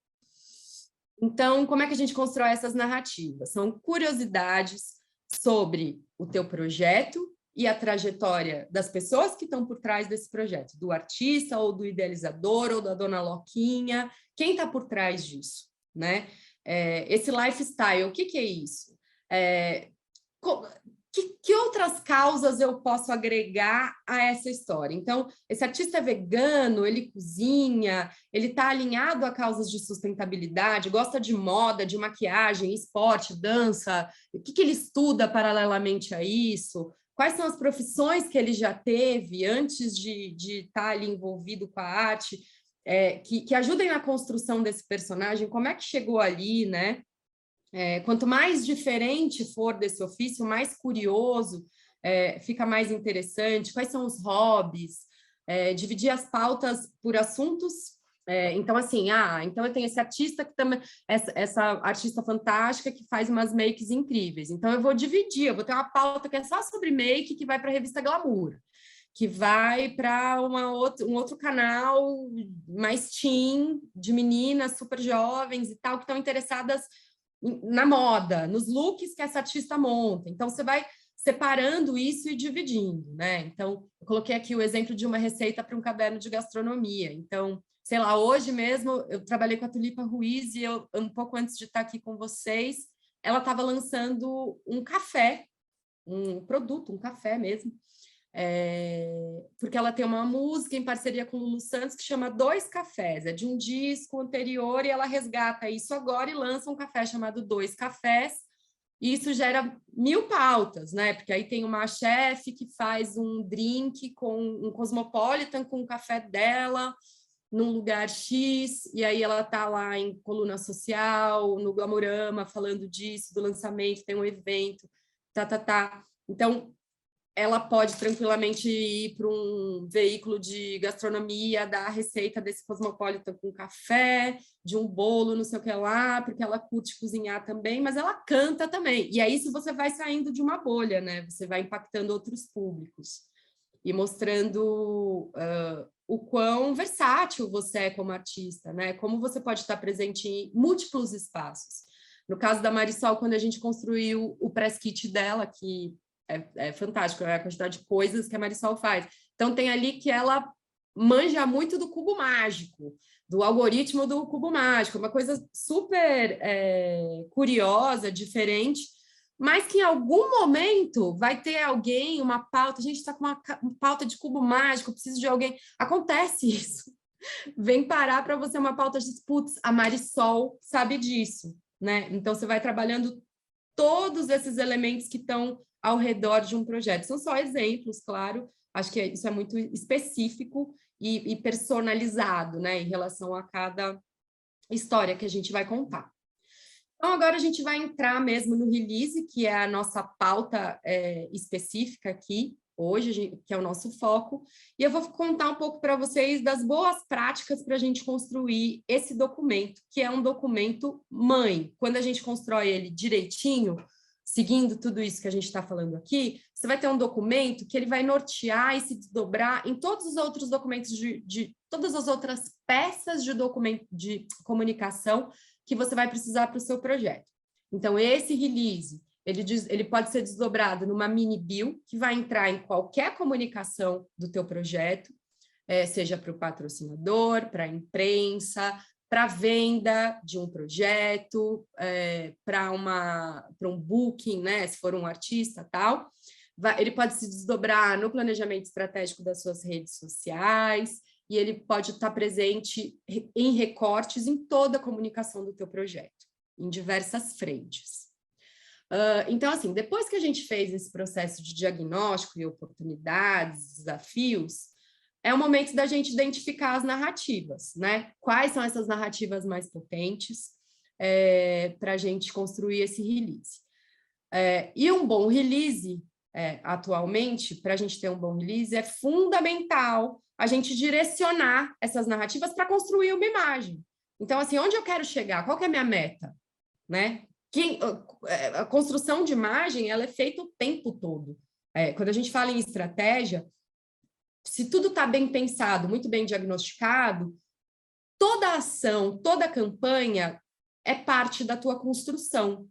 Então, como é que a gente constrói essas narrativas? São curiosidades sobre o teu projeto e a trajetória das pessoas que estão por trás desse projeto, do artista, ou do idealizador, ou da dona Loquinha, quem está por trás disso, né? Esse lifestyle, o que é isso? Que outras causas eu posso agregar a essa história? Então, esse artista é vegano, ele cozinha, ele está alinhado a causas de sustentabilidade, gosta de moda, de maquiagem, esporte, dança, o que ele estuda paralelamente a isso? Quais são as profissões que ele já teve antes de estar ali envolvido com a arte? Que ajudem na construção desse personagem, como é que chegou ali, né? Quanto mais diferente for desse ofício, mais curioso, fica mais interessante. Quais são os hobbies? Dividir as pautas por assuntos. Então, assim, então eu tenho esse artista que também, essa artista fantástica que faz umas makes incríveis. Então, eu vou dividir, eu vou ter uma pauta que é só sobre make, que vai para a revista Glamour, que vai para um outro canal mais teen, de meninas super jovens e tal, que estão interessadas na moda, nos looks que essa artista monta. Então, você vai separando isso e dividindo, né? Então, eu coloquei aqui o exemplo de uma receita para um caderno de gastronomia. Então, sei lá, hoje mesmo eu trabalhei com a Tulipa Ruiz e eu, um pouco antes de estar aqui com vocês, ela estava lançando um café, um produto, um café mesmo, porque ela tem uma música em parceria com o Lulu Santos que chama Dois Cafés, é de um disco anterior e ela resgata isso agora e lança um café chamado Dois Cafés, e isso gera 1000 pautas, né? Porque aí tem uma chefe que faz um drink com um Cosmopolitan com o café dela num lugar X, e aí ela tá lá em coluna social, no Glamorama, falando disso, do lançamento, tem um evento, Então, ela pode tranquilamente ir para um veículo de gastronomia, dar a receita desse Cosmopolitan com café, de um bolo, não sei o que lá, porque ela curte cozinhar também, mas ela canta também. E aí, se você vai saindo de uma bolha, né? Você vai impactando outros públicos e mostrando o quão versátil você é como artista, né? Como você pode estar presente em múltiplos espaços. No caso da Marisol, quando a gente construiu o press kit dela, que é fantástico, a quantidade de coisas que a Marisol faz. Então, tem ali que ela manja muito do cubo mágico, do algoritmo do cubo mágico, uma coisa super curiosa, diferente, mas que em algum momento vai ter alguém, uma pauta, a gente está com uma pauta de cubo mágico, preciso de alguém. Acontece isso. Vem parar para você uma pauta de putz, a Marisol sabe disso, né? Então, você vai trabalhando todos esses elementos que estão ao redor de um projeto. São só exemplos, claro, acho que isso é muito específico e personalizado, né, em relação a cada história que a gente vai contar. Então, agora a gente vai entrar mesmo no release, que é a nossa pauta específica aqui, hoje, que é o nosso foco, e eu vou contar um pouco para vocês das boas práticas para a gente construir esse documento, que é um documento mãe. Quando a gente constrói ele direitinho, seguindo tudo isso que a gente está falando aqui, você vai ter um documento que ele vai nortear e se desdobrar em todos os outros documentos de todas as outras peças de documento de comunicação que você vai precisar para o seu projeto. Então, esse release, ele pode ser desdobrado numa mini bio, que vai entrar em qualquer comunicação do teu projeto, seja para o patrocinador, para a imprensa, para a venda de um projeto, para um booking, né, se for um artista, tal. Ele pode se desdobrar no planejamento estratégico das suas redes sociais, e ele pode estar presente em recortes em toda a comunicação do teu projeto, em diversas frentes. Então, assim, depois que a gente fez esse processo de diagnóstico e oportunidades, desafios, é o momento da gente identificar as narrativas, né? Quais são essas narrativas mais potentes para a gente construir esse release. E um bom release, atualmente, para a gente ter um bom release, é fundamental a gente direcionar essas narrativas para construir uma imagem. Então, assim, onde eu quero chegar? Qual que é a minha meta? Né? A construção de imagem, ela é feita o tempo todo. Quando a gente fala em estratégia, se tudo está bem pensado, muito bem diagnosticado, toda ação, toda campanha é parte da tua construção,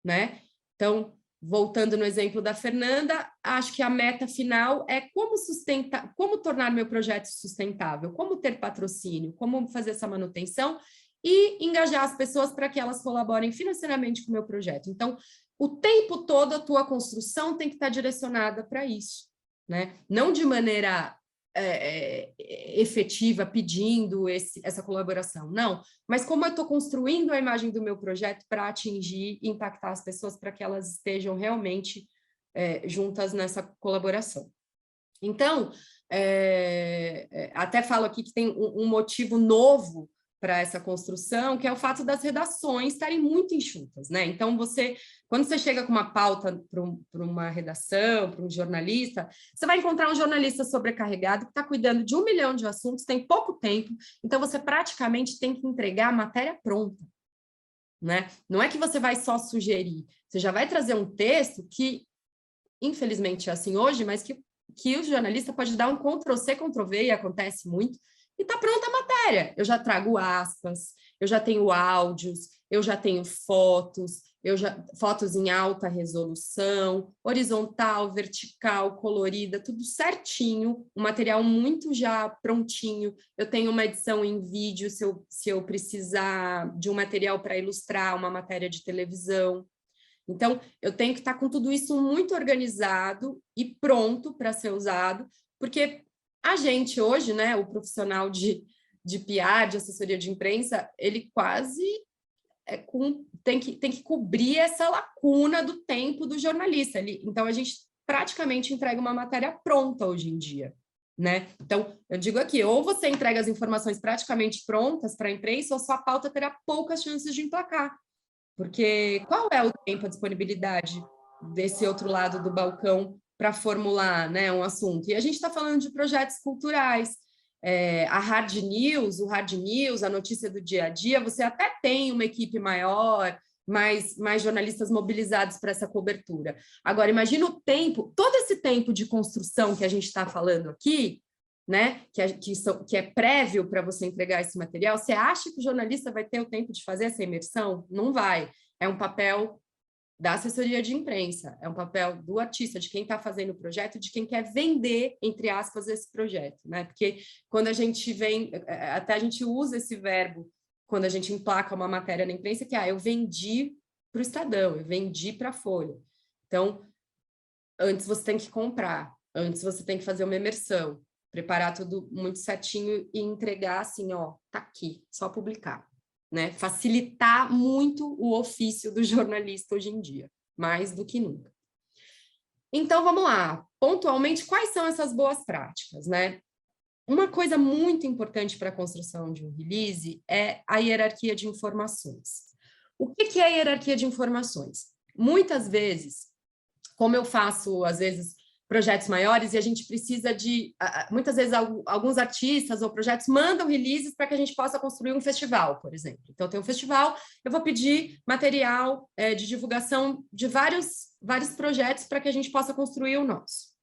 né? Então, voltando no exemplo da Fernanda, acho que a meta final é como tornar meu projeto sustentável, como ter patrocínio, como fazer essa manutenção e engajar as pessoas para que elas colaborem financeiramente com o meu projeto. Então, o tempo todo a tua construção tem que estar direcionada para isso, né? Não de maneira efetiva, pedindo essa colaboração, não, mas como eu estou construindo a imagem do meu projeto para atingir e impactar as pessoas para que elas estejam realmente juntas nessa colaboração. Então, até falo aqui que tem um motivo novo para essa construção, que é o fato das redações estarem muito enxutas, né? Então, quando você chega com uma pauta para uma redação, para um jornalista, você vai encontrar um jornalista sobrecarregado que está cuidando de 1 milhão de assuntos, tem pouco tempo, então você praticamente tem que entregar a matéria pronta, né? Não é que você vai só sugerir, você já vai trazer um texto que, infelizmente, é assim hoje, mas que o jornalista pode dar um Ctrl+C, Ctrl+V, e acontece muito, e está pronta a matéria. Eu já trago aspas, eu já tenho áudios, eu já tenho fotos, fotos em alta resolução, horizontal, vertical, colorida, tudo certinho, um material muito já prontinho. Eu tenho uma edição em vídeo, se eu precisar de um material para ilustrar uma matéria de televisão. Então, eu tenho que estar com tudo isso muito organizado e pronto para ser usado, porque a gente hoje, né, o profissional de PR, de assessoria de imprensa, ele quase tem que cobrir essa lacuna do tempo do jornalista. Então, a gente praticamente entrega uma matéria pronta hoje em dia, né? Então, eu digo aqui, ou você entrega as informações praticamente prontas para a imprensa, ou sua pauta terá poucas chances de emplacar. Porque qual é o tempo, a disponibilidade desse outro lado do balcão para formular, né, um assunto? E a gente está falando de projetos culturais. A hard news, o hard news, a notícia do dia a dia, você até tem uma equipe maior, mais jornalistas mobilizados para essa cobertura. Agora, imagina o tempo, todo esse tempo de construção que a gente está falando aqui, né, que é prévio para você entregar esse material. Você acha que o jornalista vai ter o tempo de fazer essa imersão? Não vai. É um papel da assessoria de imprensa, é um papel do artista, de quem está fazendo o projeto, de quem quer vender, entre aspas, esse projeto, né? Porque quando a gente vem, até a gente usa esse verbo, quando a gente emplaca uma matéria na imprensa, que eu vendi para o Estadão, eu vendi para a Folha. Então, antes você tem que comprar, antes você tem que fazer uma imersão, preparar tudo muito certinho e entregar assim, ó, tá aqui, só publicar, né? Facilitar muito o ofício do jornalista hoje em dia, mais do que nunca. Então, vamos lá. Pontualmente, quais são essas boas práticas, né? Uma coisa muito importante para a construção de um release é a hierarquia de informações. O que é a hierarquia de informações? Muitas vezes, como eu faço, às vezes, projetos maiores e a gente precisa de... Muitas vezes, alguns artistas ou projetos mandam releases para que a gente possa construir um festival, por exemplo. Então, tem um festival, eu vou pedir material de divulgação de vários projetos para que a gente possa construir o nosso.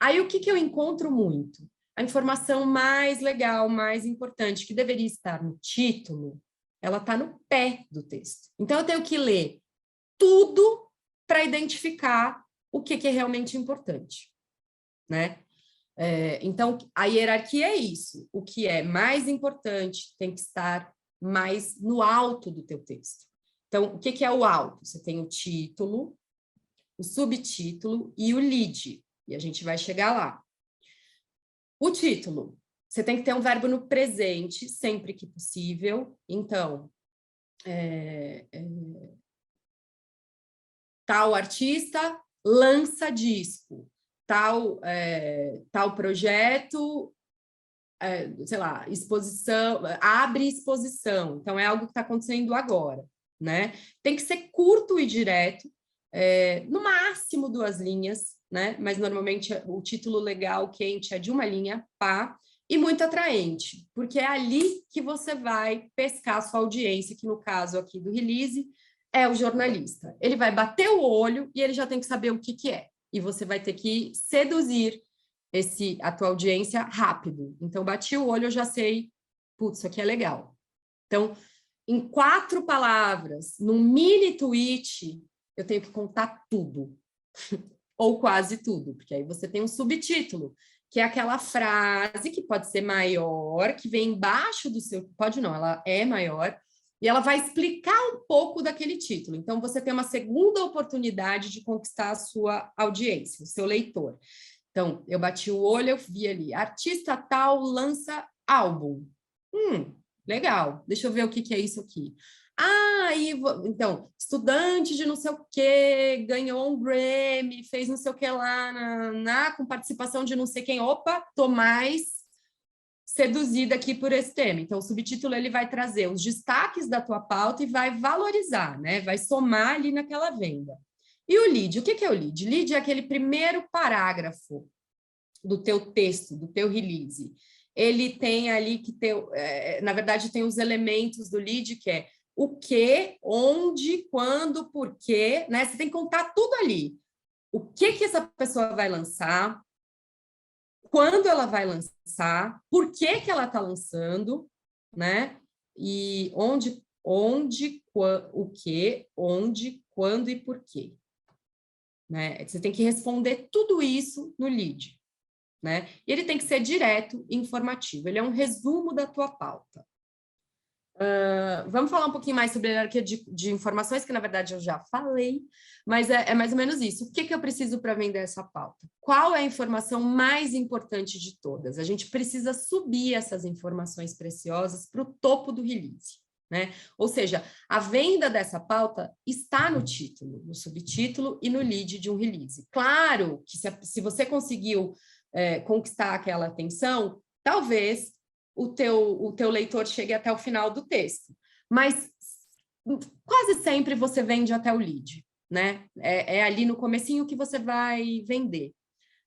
Aí, o que eu encontro muito? A informação mais legal, mais importante, que deveria estar no título, ela está no pé do texto. Então, eu tenho que ler tudo para identificar o que é realmente importante, né? Então, a hierarquia é isso. O que é mais importante tem que estar mais no alto do teu texto. Então, o que é o alto? Você tem o título, o subtítulo e o lead. E a gente vai chegar lá. O título, você tem que ter um verbo no presente, sempre que possível. Então, tal artista lança disco, tal projeto, sei lá, exposição, abre exposição. Então, é algo que está acontecendo agora, né? Tem que ser curto e direto, no máximo 2 linhas, né? Mas normalmente o título legal, quente, é de 1 linha, pá, e muito atraente, porque é ali que você vai pescar a sua audiência, que no caso aqui do release é o jornalista. Ele vai bater o olho e ele já tem que saber o que é. E você vai ter que seduzir a tua audiência rápido. Então, bati o olho, eu já sei, putz, isso aqui é legal. Então, em 4 palavras, num mini tweet, eu tenho que contar tudo. Ou quase tudo, porque aí você tem um subtítulo, que é aquela frase que pode ser maior, que vem embaixo do seu... Pode não, ela é maior, e ela vai explicar um pouco daquele título. Então, você tem uma segunda oportunidade de conquistar a sua audiência, o seu leitor. Então, eu bati o olho, eu vi ali, artista tal lança álbum. Legal, deixa eu ver o que é isso aqui. Então, estudante de não sei o quê, ganhou um Grammy, fez não sei o que lá, com participação de não sei quem. Opa, tô mais seduzida aqui por esse tema. Então, o subtítulo ele vai trazer os destaques da tua pauta e vai valorizar, né? Vai somar ali naquela venda. E o lead, o que é o lead? Lead é aquele primeiro parágrafo do teu texto, do teu release. Ele tem ali que ter, na verdade, tem os elementos do lead, que é o que, onde, quando, por quê, né? Você tem que contar tudo ali. O que essa pessoa vai lançar, quando ela vai lançar, por que ela está lançando, né? E onde, o que, onde, quando e por quê. Né? Você tem que responder tudo isso no lead. Né? E ele tem que ser direto e informativo. Ele é um resumo da tua pauta. Vamos falar um pouquinho mais sobre a hierarquia de informações, que na verdade eu já falei, mas é mais ou menos isso. O que eu preciso para vender essa pauta? Qual é a informação mais importante de todas? A gente precisa subir essas informações preciosas para o topo do release. Né? Ou seja, a venda dessa pauta está no título, no subtítulo e no lead de um release. Claro que se você conseguiu conquistar aquela atenção, talvez o teu leitor chegue até o final do texto. Mas quase sempre você vende até o lead, né? É ali no comecinho que você vai vender,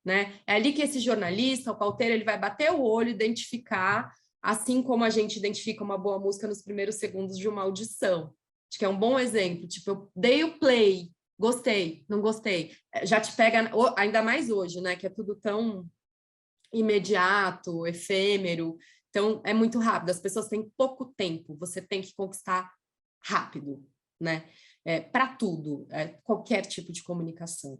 né? É ali que esse jornalista, o pauteiro, ele vai bater o olho, identificar, assim como a gente identifica uma boa música nos primeiros segundos de uma audição. Acho que é um bom exemplo. Tipo, eu dei o play, gostei, não gostei. Já te pega, ainda mais hoje, né? Que é tudo tão imediato, efêmero. Então, é muito rápido. As pessoas têm pouco tempo. Você tem que conquistar rápido, né? Para tudo, qualquer tipo de comunicação.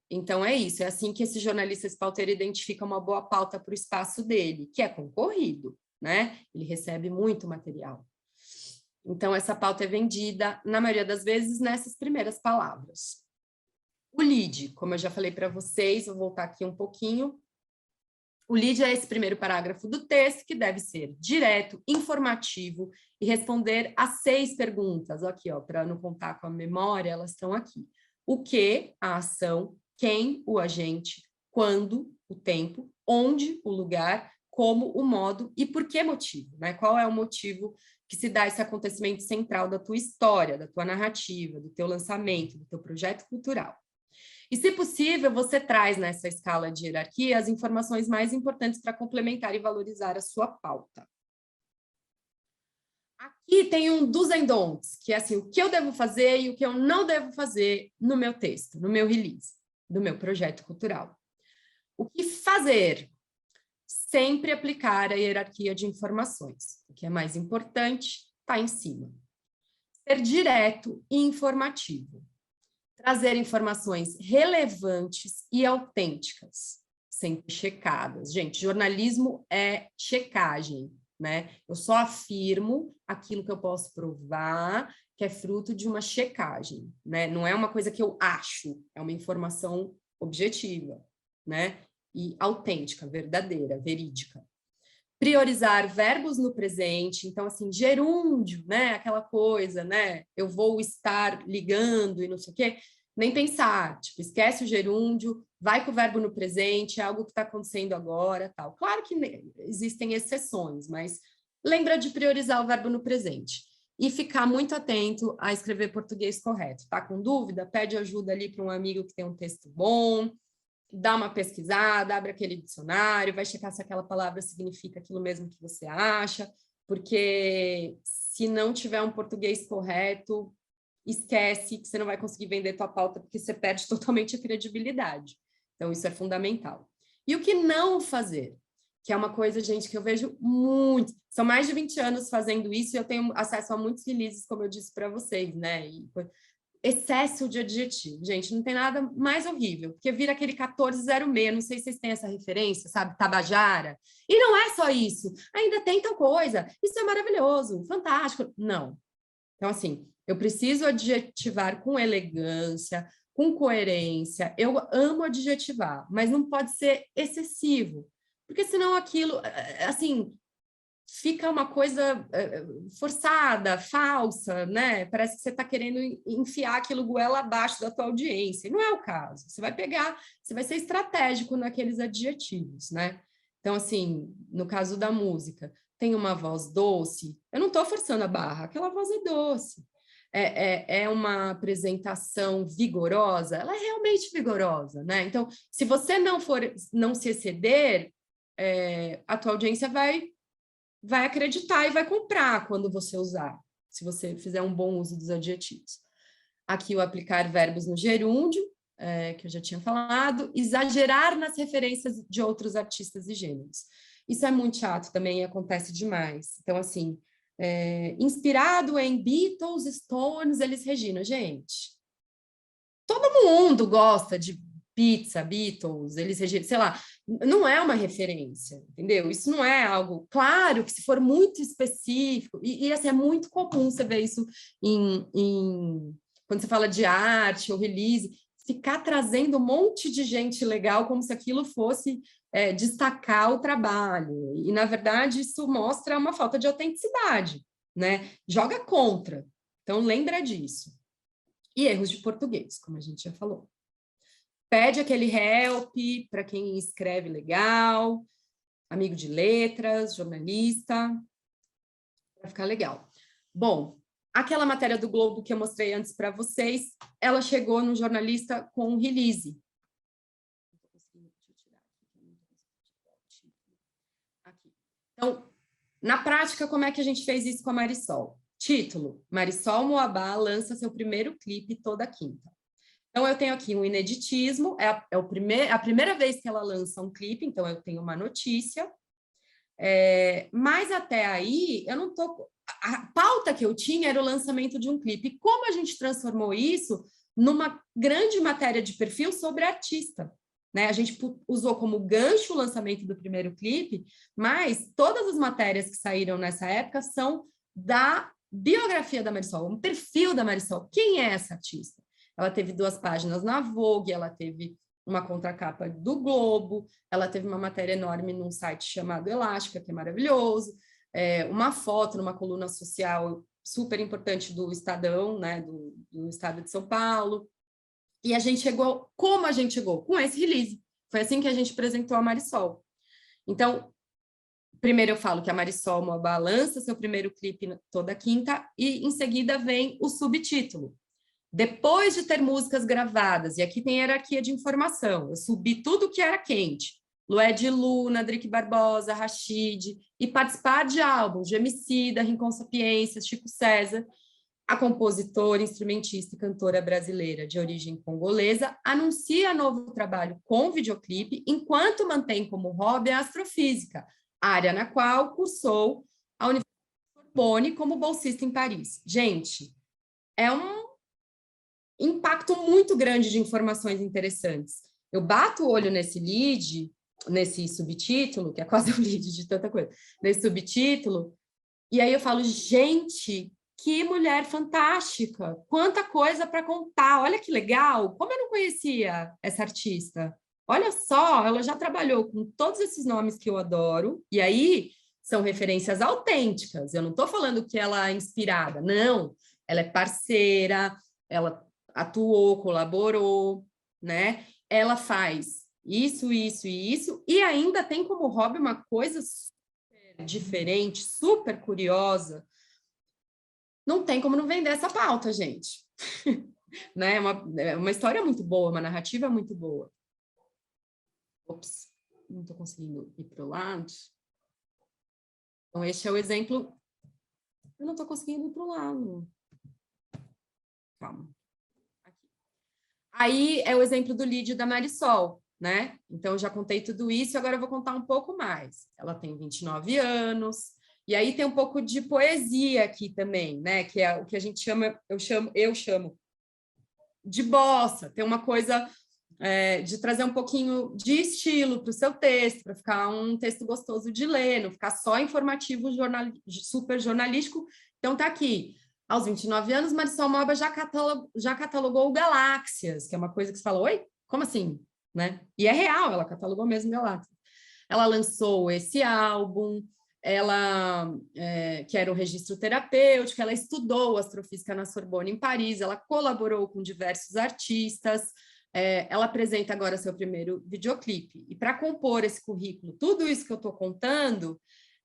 Então, é isso. É assim que esse jornalista, esse pauteiro, identifica uma boa pauta para o espaço dele, que é concorrido, né? Ele recebe muito material. Então, essa pauta é vendida, na maioria das vezes, nessas primeiras palavras. O lead, como eu já falei para vocês, vou voltar aqui um pouquinho. O lead é esse primeiro parágrafo do texto, que deve ser direto, informativo e responder a 6 perguntas. Aqui, ó, para não contar com a memória, elas estão aqui. O que, a ação, quem, o agente, quando, o tempo, onde, o lugar, como, o modo e por que motivo, né? Qual é o motivo que se dá esse acontecimento central da tua história, da tua narrativa, do teu lançamento, do teu projeto cultural. E, se possível, você traz nessa escala de hierarquia as informações mais importantes para complementar e valorizar a sua pauta. Aqui tem um do's and don'ts, que é assim, o que eu devo fazer e o que eu não devo fazer no meu texto, no meu release, do meu projeto cultural. O que fazer? Sempre aplicar a hierarquia de informações. O que é mais importante está em cima. Ser direto e informativo. Trazer informações relevantes e autênticas, sempre checadas. Gente, jornalismo é checagem, né? Eu só afirmo aquilo que eu posso provar, que é fruto de uma checagem, né? Não é uma coisa que eu acho, é uma informação objetiva, né? E autêntica, verdadeira, verídica. Priorizar verbos no presente, então, assim, gerúndio, né? Aquela coisa, né? Eu vou estar ligando e não sei o quê. Nem pensar, tipo, esquece o gerúndio, vai com o verbo no presente, é algo que está acontecendo agora, tal. Claro que existem exceções, mas lembra de priorizar o verbo no presente. E ficar muito atento a escrever português correto. Tá com dúvida? Pede ajuda ali para um amigo que tem um texto bom, dá uma pesquisada, abre aquele dicionário, vai checar se aquela palavra significa aquilo mesmo que você acha, porque se não tiver um português correto, esquece que você não vai conseguir vender tua pauta, porque você perde totalmente a credibilidade. Então, isso é fundamental. E o que não fazer? Que é uma coisa, gente, que eu vejo muito. São mais de 20 anos fazendo isso e eu tenho acesso a muitos releases, como eu disse para vocês, né? E excesso de adjetivo. Gente, não tem nada mais horrível, porque vira aquele 1406, não sei se vocês têm essa referência, sabe? Tabajara. E não é só isso. Ainda tem tal coisa. Isso é maravilhoso, fantástico. Não. Então, assim, eu preciso adjetivar com elegância, com coerência. Eu amo adjetivar, mas não pode ser excessivo. Porque senão aquilo, assim, fica uma coisa forçada, falsa, né? Parece que você está querendo enfiar aquilo goela abaixo da tua audiência. E não é o caso. Você vai pegar, você vai ser estratégico naqueles adjetivos, né? Então, assim, no caso da música, tem uma voz doce, eu não estou forçando a barra, aquela voz é doce. É uma apresentação vigorosa, ela é realmente vigorosa, né? Então, se você não se exceder, a tua audiência vai acreditar e vai comprar quando você usar, se você fizer um bom uso dos adjetivos. Aqui o aplicar verbos no gerúndio, que eu já tinha falado, exagerar nas referências de outros artistas e gêneros. Isso é muito chato também, acontece demais. Então, assim, inspirado em Beatles, Stones, Elis Regina. Gente, todo mundo gosta de pizza, Beatles, Elis Regina, sei lá, não é uma referência, entendeu? Isso não é algo... Claro que se for muito específico, e assim, é muito comum você ver isso quando você fala de arte ou release, ficar trazendo um monte de gente legal como se aquilo fosse destacar o trabalho. E, na verdade, isso mostra uma falta de autenticidade, né? Joga contra. Então, lembra disso. E erros de português, como a gente já falou. Pede aquele help para quem escreve legal, amigo de letras, jornalista, para ficar legal. Bom, aquela matéria do Globo que eu mostrei antes para vocês, ela chegou no jornalista com um release. Aqui. Então, na prática, como é que a gente fez isso com a Marisol? Título: Marisol Moabá lança seu primeiro clipe toda quinta. Então, eu tenho aqui um ineditismo, a primeira vez que ela lança um clipe, então eu tenho uma notícia, mas até aí, eu não tô... A pauta que eu tinha era o lançamento de um clipe. E como a gente transformou isso numa grande matéria de perfil sobre artista, né? A gente usou como gancho o lançamento do primeiro clipe, mas todas as matérias que saíram nessa época são da biografia da Marisol, um perfil da Marisol. Quem é essa artista? Ela teve 2 páginas na Vogue, ela teve uma contracapa do Globo, ela teve uma matéria enorme num site chamado Elástica, que é maravilhoso, uma foto numa coluna social super importante do Estadão, né, do Estado de São Paulo. E a gente chegou... Como a gente chegou? Com esse release. Foi assim que a gente apresentou a Marisol. Então, primeiro eu falo que a Marisol Moabá lança seu primeiro clipe toda quinta, e em seguida vem o subtítulo. Depois de ter músicas gravadas, e aqui tem hierarquia de informação, eu subi tudo que era quente, Lued Luna, Drick Barbosa, Rashid, e participar de álbuns de Emicida, Rincon Sapiência, Chico César. A compositora, instrumentista e cantora brasileira de origem congolesa anuncia novo trabalho com videoclipe, enquanto mantém como hobby a astrofísica, área na qual cursou a Universidade de Sorbonne como bolsista em Paris. Gente, é um impacto muito grande de informações interessantes. Eu bato o olho nesse lead, nesse subtítulo, que é quase um lead de tanta coisa, nesse subtítulo, e aí eu falo, gente, que mulher fantástica, quanta coisa para contar, olha que legal, como eu não conhecia essa artista. Olha só, ela já trabalhou com todos esses nomes que eu adoro, e aí são referências autênticas, eu não estou falando que ela é inspirada, não, ela é parceira, ela atuou, colaborou, né? Ela faz isso, isso e isso, e ainda tem como hobby uma coisa super diferente, super curiosa. Não tem como não vender essa pauta, gente. Né? É uma história muito boa, uma narrativa muito boa. Ops, não estou conseguindo ir para o lado. Então, este é o exemplo. Eu não estou conseguindo ir para o lado. Calma. Aqui. Aí é o exemplo do lead da Marisol, né? Então, eu já contei tudo isso, agora eu vou contar um pouco mais. Ela tem 29 anos, e aí tem um pouco de poesia aqui também, né? Que é o que a gente chama, eu chamo de bossa. Tem uma coisa de trazer um pouquinho de estilo para o seu texto, para ficar um texto gostoso de ler, não ficar só informativo, super jornalístico. Então, tá aqui. Aos 29 anos, Marisol Moabá já catalogou Galáxias, que é uma coisa que você fala, oi? Como assim? Né? E é real, ela catalogou mesmo Galáxias. Ela lançou esse álbum, ela que era o registro terapêutico, ela estudou astrofísica na Sorbonne, em Paris, ela colaborou com diversos artistas, ela apresenta agora seu primeiro videoclipe. E para compor esse currículo, tudo isso que eu estou contando,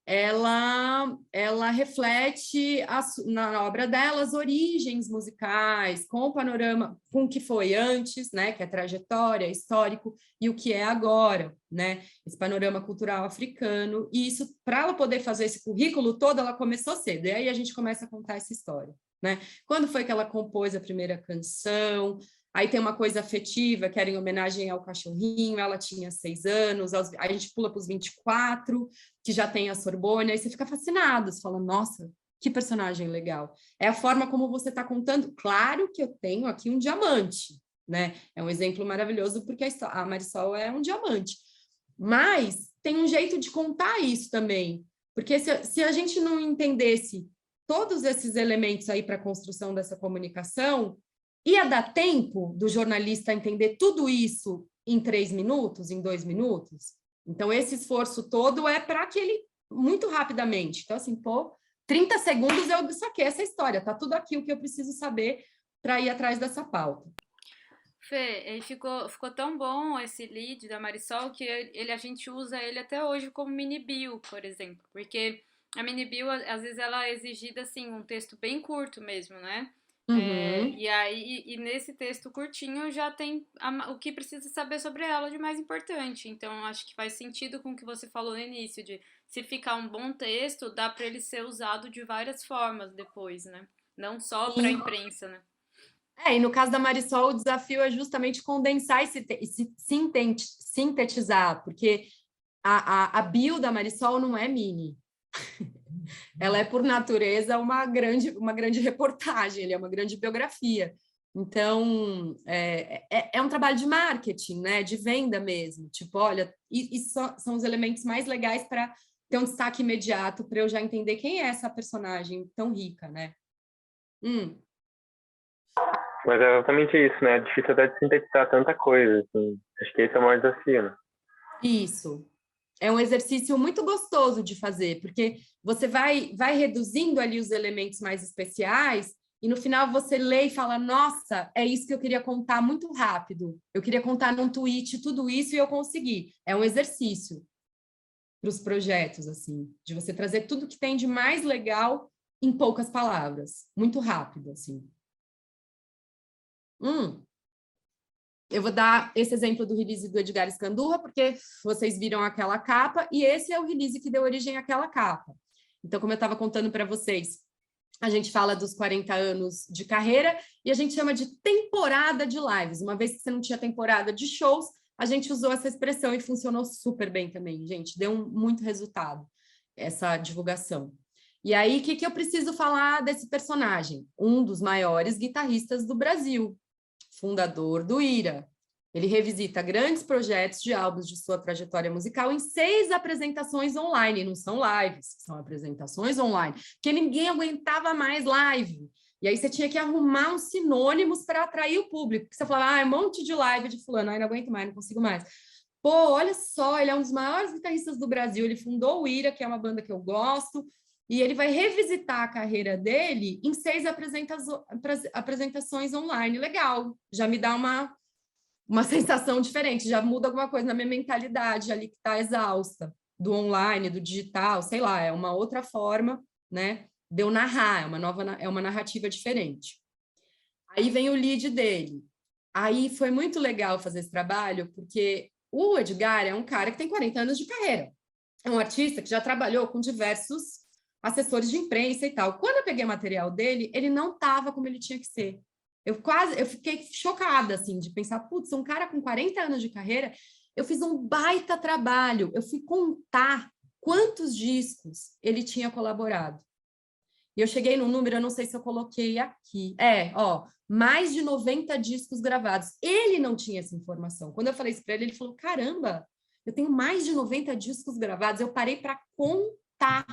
ela reflete na obra dela as origens musicais, com o panorama, com o que foi antes, né, que é trajetória, histórico, e o que é agora, né, esse panorama cultural africano, e isso, para ela poder fazer esse currículo todo, ela começou cedo, e aí a gente começa a contar essa história, né, quando foi que ela compôs a primeira canção. Aí tem uma coisa afetiva, que era em homenagem ao cachorrinho, ela tinha 6 anos, a gente pula para os 24, que já tem a Sorbonne, aí você fica fascinado, você fala, nossa, que personagem legal. É a forma como você está contando. Claro que eu tenho aqui um diamante, né? É um exemplo maravilhoso, porque a Marisol é um diamante. Mas tem um jeito de contar isso também, porque se a gente não entendesse todos esses elementos aí para a construção dessa comunicação, ia dar tempo do jornalista entender tudo isso em 3 minutos, em 2 minutos? Então, esse esforço todo é para que ele, muito rapidamente. Então, assim, 30 segundos eu saquei essa história, tá tudo aqui o que eu preciso saber para ir atrás dessa pauta. Fê, ficou tão bom esse lead da Marisol que a gente usa ele até hoje como mini bio, por exemplo, porque a mini bio, às vezes, ela é exigida, assim, um texto bem curto mesmo, né? Uhum. E aí, nesse texto curtinho já tem o que precisa saber sobre ela de mais importante. Então, acho que faz sentido com o que você falou no início, de se ficar um bom texto, dá para ele ser usado de várias formas depois, né? Não só para a imprensa, né? E no caso da Marisol, o desafio é justamente condensar e sintetizar, porque a bio da Marisol não é mini. Ela é, por natureza, uma grande reportagem, ele é uma grande biografia. Então, é um trabalho de marketing, né? De venda mesmo. Tipo, olha, isso são os elementos mais legais para ter um destaque imediato, para eu já entender quem é essa personagem tão rica, né? Mas é exatamente isso, né? É difícil até de sintetizar tanta coisa, assim. Acho que esse é o maior desafio, né? Isso. É um exercício muito gostoso de fazer, porque você vai reduzindo ali os elementos mais especiais e no final você lê e fala, nossa, é isso que eu queria contar muito rápido. Eu queria contar num tweet tudo isso e eu consegui. É um exercício. para os projetos, assim, de você trazer tudo que tem de mais legal em poucas palavras, muito rápido, assim. Eu vou dar esse exemplo do release do Edgar Escandurra, porque vocês viram aquela capa, e esse é o release que deu origem àquela capa. Então, como eu estava contando para vocês, a gente fala dos 40 anos de carreira e a gente chama de temporada de lives. Uma vez que você não tinha temporada de shows, a gente usou essa expressão e funcionou super bem também, gente. Deu muito resultado essa divulgação. E aí, o que eu preciso falar desse personagem? Um dos maiores guitarristas do Brasil, fundador do IRA. Ele revisita grandes projetos de álbuns de sua trajetória musical em 6 apresentações online, não são lives, são apresentações online, porque ninguém aguentava mais live. E aí você tinha que arrumar uns sinônimos para atrair o público, porque você falava, é um monte de live de fulano, não aguento mais, não consigo mais. Pô, olha só, ele é um dos maiores guitarristas do Brasil, ele fundou o IRA, que é uma banda que eu gosto, e ele vai revisitar a carreira dele em 6 apresentações online. Legal, já me dá uma sensação diferente, já muda alguma coisa na minha mentalidade ali que está exausta, do online, do digital, sei lá, é uma outra forma, né, de eu narrar, é uma narrativa diferente. Aí vem o lead dele. Aí foi muito legal fazer esse trabalho, porque o Edgar é um cara que tem 40 anos de carreira, é um artista que já trabalhou com diversos assessores de imprensa e tal. Quando eu peguei o material dele, ele não estava como ele tinha que ser. Eu fiquei chocada, assim, de pensar, putz, um cara com 40 anos de carreira, eu fiz um baita trabalho, eu fui contar quantos discos ele tinha colaborado. E eu cheguei num número, eu não sei se eu coloquei aqui, mais de 90 discos gravados. Ele não tinha essa informação. Quando eu falei isso para ele, ele falou, caramba, eu tenho mais de 90 discos gravados, eu parei para contar,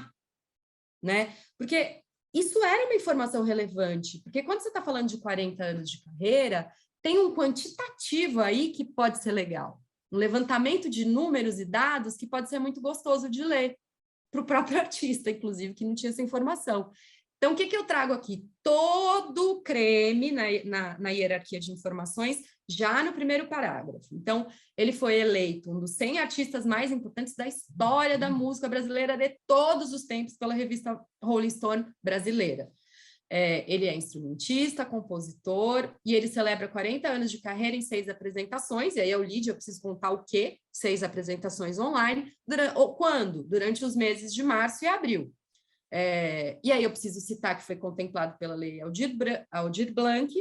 né? Porque isso era uma informação relevante, porque quando você está falando de 40 anos de carreira, tem um quantitativo aí que pode ser legal. Um levantamento de números e dados que pode ser muito gostoso de ler, para o próprio artista, inclusive, que não tinha essa informação. Então, o que eu trago aqui? Todo o creme na hierarquia de informações, já no primeiro parágrafo. Então, ele foi eleito um dos 100 artistas mais importantes da história da música brasileira de todos os tempos pela revista Rolling Stone brasileira. Ele é instrumentista, compositor, e ele celebra 40 anos de carreira em 6 apresentações, e aí é o lead, eu preciso contar o quê? 6 apresentações online, quando? Durante os meses de março e abril. E aí eu preciso citar que foi contemplado pela lei Aldir Blanc,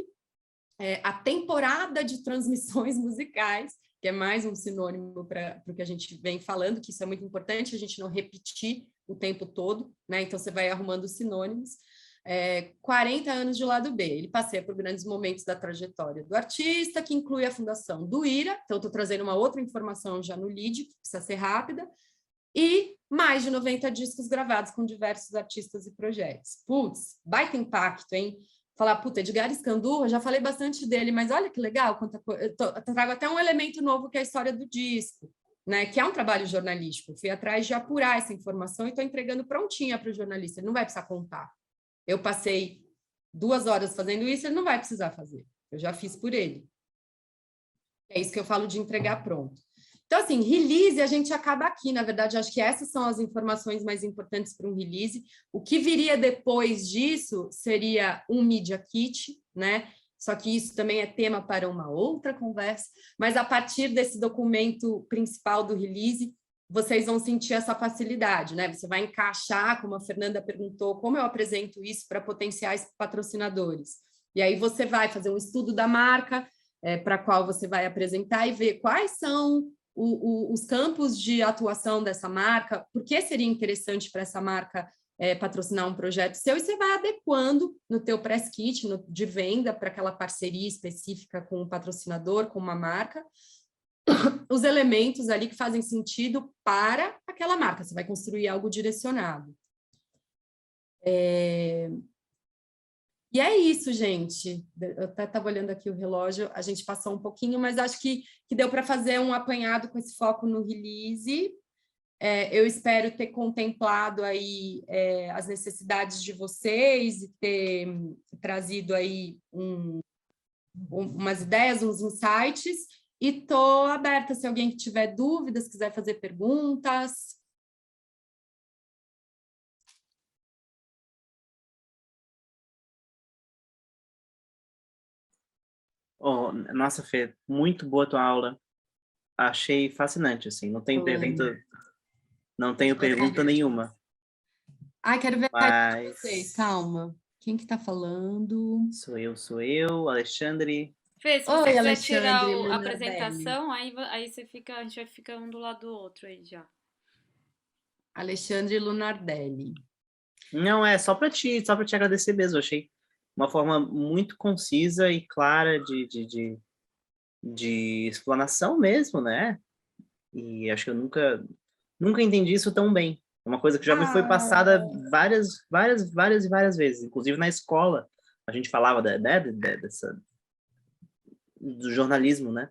a temporada de transmissões musicais, que é mais um sinônimo para o que a gente vem falando, que isso é muito importante, a gente não repetir o tempo todo, né? Então você vai arrumando os sinônimos. 40 anos de lado B, ele passeia por grandes momentos da trajetória do artista, que inclui a fundação do IRA, então estou trazendo uma outra informação já no lead, que precisa ser rápida, e mais de 90 discos gravados com diversos artistas e projetos. Putz, baita impacto, hein? Falar, puta, Edgar Escandurra, já falei bastante dele, mas olha que legal, quanta coisa. Eu trago até um elemento novo, que é a história do disco, né? Que é um trabalho jornalístico. Eu fui atrás de apurar essa informação e estou entregando prontinha para o jornalista, ele não vai precisar contar. Eu passei 2 horas fazendo isso, ele não vai precisar fazer. Eu já fiz por ele. É isso que eu falo de entregar pronto. Então, assim, release, a gente acaba aqui. Na verdade, acho que essas são as informações mais importantes para um release. O que viria depois disso seria um Media Kit, né? Só que isso também é tema para uma outra conversa. Mas a partir desse documento principal do release, vocês vão sentir essa facilidade, né? Você vai encaixar, como a Fernanda perguntou, como eu apresento isso para potenciais patrocinadores. E aí você vai fazer um estudo da marca, para a qual você vai apresentar e ver quais são os campos de atuação dessa marca, por que seria interessante para essa marca patrocinar um projeto seu, e você vai adequando no teu press kit de venda para aquela parceria específica com um patrocinador, com uma marca, os elementos ali que fazem sentido para aquela marca. Você vai construir algo direcionado. E é isso, gente. Eu até estava olhando aqui o relógio, a gente passou um pouquinho, mas acho que deu para fazer um apanhado com esse foco no release. Eu espero ter contemplado aí as necessidades de vocês e ter trazido aí umas ideias, uns insights, e estou aberta se alguém que tiver dúvidas, quiser fazer perguntas. Oh, nossa, Fê, muito boa tua aula. Achei fascinante, assim. Não tenho pergunta nenhuma. Ai, quero ver mais de Mas vocês. Calma. Quem que tá falando? sou eu, Alexandre. Fê, se você Oi, quiser tirar Alexandre a Lunardelli. apresentação, aí você fica, a gente vai ficar um do lado do outro aí já. Alexandre Lunardelli. Não, é só para te agradecer mesmo. Eu achei uma forma muito concisa e clara de explanação mesmo, né? E acho que eu nunca entendi isso tão bem. É uma coisa que já me foi passada várias vezes, inclusive na escola. A gente falava do jornalismo, né?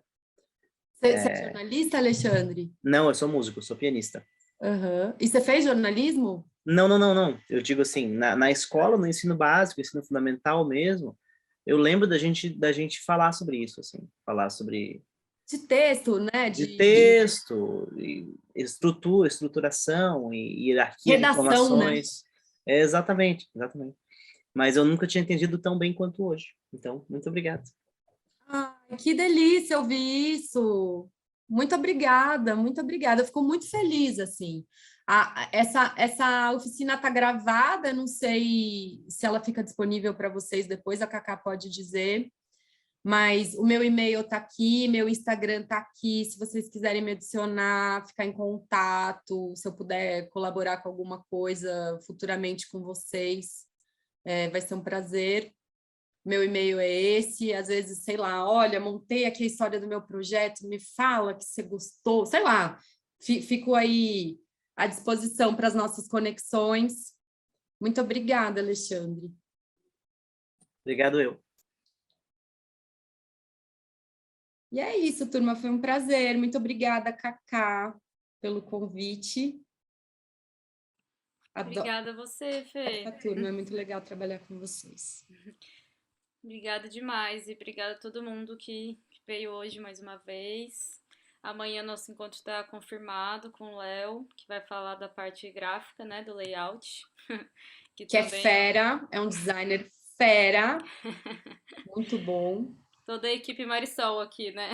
Você é jornalista, Alexandre? Não, eu sou músico, eu sou pianista. Uhum. E você fez jornalismo? Não. Eu digo assim, na escola, no ensino básico, ensino fundamental mesmo, eu lembro da gente falar sobre isso, assim, falar sobre De texto, né? de texto, e estruturação e hierarquia de redação, né? informações. É, exatamente. Mas eu nunca tinha entendido tão bem quanto hoje. Então, muito obrigado. Ai, que delícia ouvir isso. Muito obrigada, muito obrigada. Eu fico muito feliz, assim. Essa oficina está gravada, não sei se ela fica disponível para vocês depois, a Cacá pode dizer, mas o meu e-mail está aqui, meu Instagram está aqui, se vocês quiserem me adicionar, ficar em contato, se eu puder colaborar com alguma coisa futuramente com vocês, vai ser um prazer. Meu e-mail é esse, às vezes, sei lá, olha, montei aqui a história do meu projeto, me fala que você gostou, sei lá, fico aí à disposição para as nossas conexões. Muito obrigada, Alexandre. Obrigado eu. E é isso, turma, foi um prazer. Muito obrigada, Cacá, pelo convite. Obrigada a você, Fê. Essa turma, é muito legal trabalhar com vocês. Obrigada demais e obrigada a todo mundo que veio hoje mais uma vez. Amanhã nosso encontro está confirmado com o Léo, que vai falar da parte gráfica, né, do layout. Que também é fera, é um designer fera, muito bom. Toda a equipe Marisol aqui, né?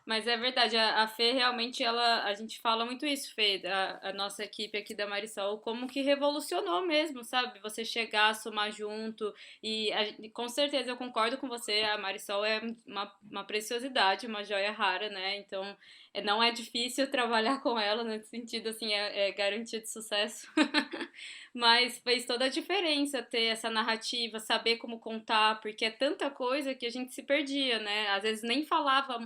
Mas é verdade, a Fê realmente, a gente fala muito isso, Fê, a nossa equipe aqui da Marisol, como que revolucionou mesmo, sabe? Você chegar, somar junto, e com certeza eu concordo com você, a Marisol é uma preciosidade, uma joia rara, né? Então, não é difícil trabalhar com ela, nesse sentido, assim, é garantia de sucesso. Mas fez toda a diferença ter essa narrativa, saber como contar, porque é tanta coisa que a gente se perdia, né? Às vezes nem falava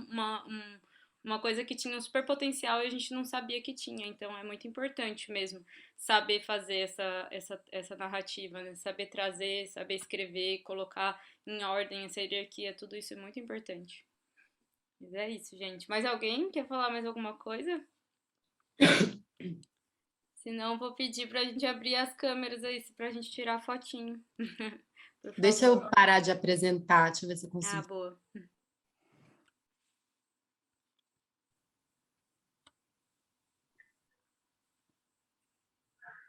uma coisa que tinha um super potencial e a gente não sabia que tinha. Então é muito importante mesmo saber fazer essa narrativa, né? Saber trazer, saber escrever, colocar em ordem essa hierarquia, tudo isso é muito importante. Mas é isso, gente. Mais alguém quer falar mais alguma coisa? Senão, vou pedir pra gente abrir as câmeras aí, pra gente tirar a fotinho. Deixa eu parar de apresentar, deixa eu ver se eu consigo. Ah, boa.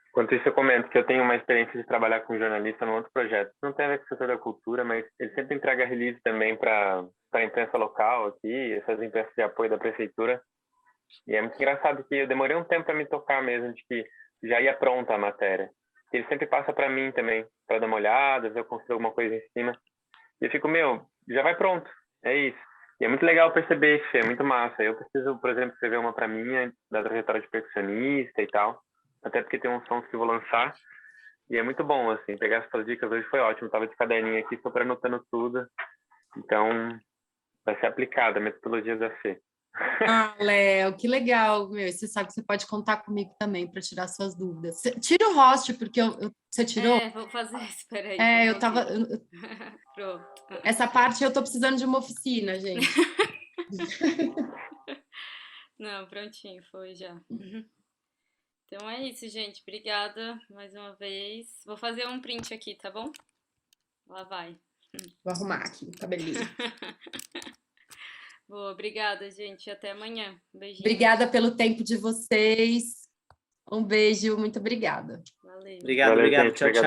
Enquanto isso, eu comento que eu tenho uma experiência de trabalhar com jornalista num outro projeto. Não tem a ver com o setor da cultura, mas ele sempre entrega release também para a imprensa local aqui, essas imprensas de apoio da prefeitura. E é muito engraçado que eu demorei um tempo para me tocar mesmo, de que já ia pronta a matéria. Ele sempre passa para mim também, para dar uma olhada, ver se eu construo alguma coisa em cima. E eu fico, já vai pronto, é isso. E é muito legal perceber isso, é muito massa. Eu preciso, por exemplo, escrever uma para mim, da trajetória de percussionista e tal, até porque tem uns sons que eu vou lançar. E é muito bom, assim, pegar essas dicas hoje foi ótimo. Eu tava de caderninho aqui, estou anotando tudo. Então, vai ser aplicada a metodologia da Fê. Ah, Léo, que legal, meu. Você sabe que você pode contar comigo também para tirar suas dúvidas. Tira o host, porque você tirou? Vou fazer isso, peraí. Eu tava. Pronto. Essa parte eu tô precisando de uma oficina, gente. Não, prontinho, foi já. Então é isso, gente. Obrigada mais uma vez. Vou fazer um print aqui, tá bom? Lá vai. Vou arrumar aqui o cabelinho. Boa, obrigada, gente. Até amanhã. Um beijinho. Obrigada pelo tempo de vocês. Um beijo, muito obrigada. Valeu. Obrigado. Gente, Tchau, tchau.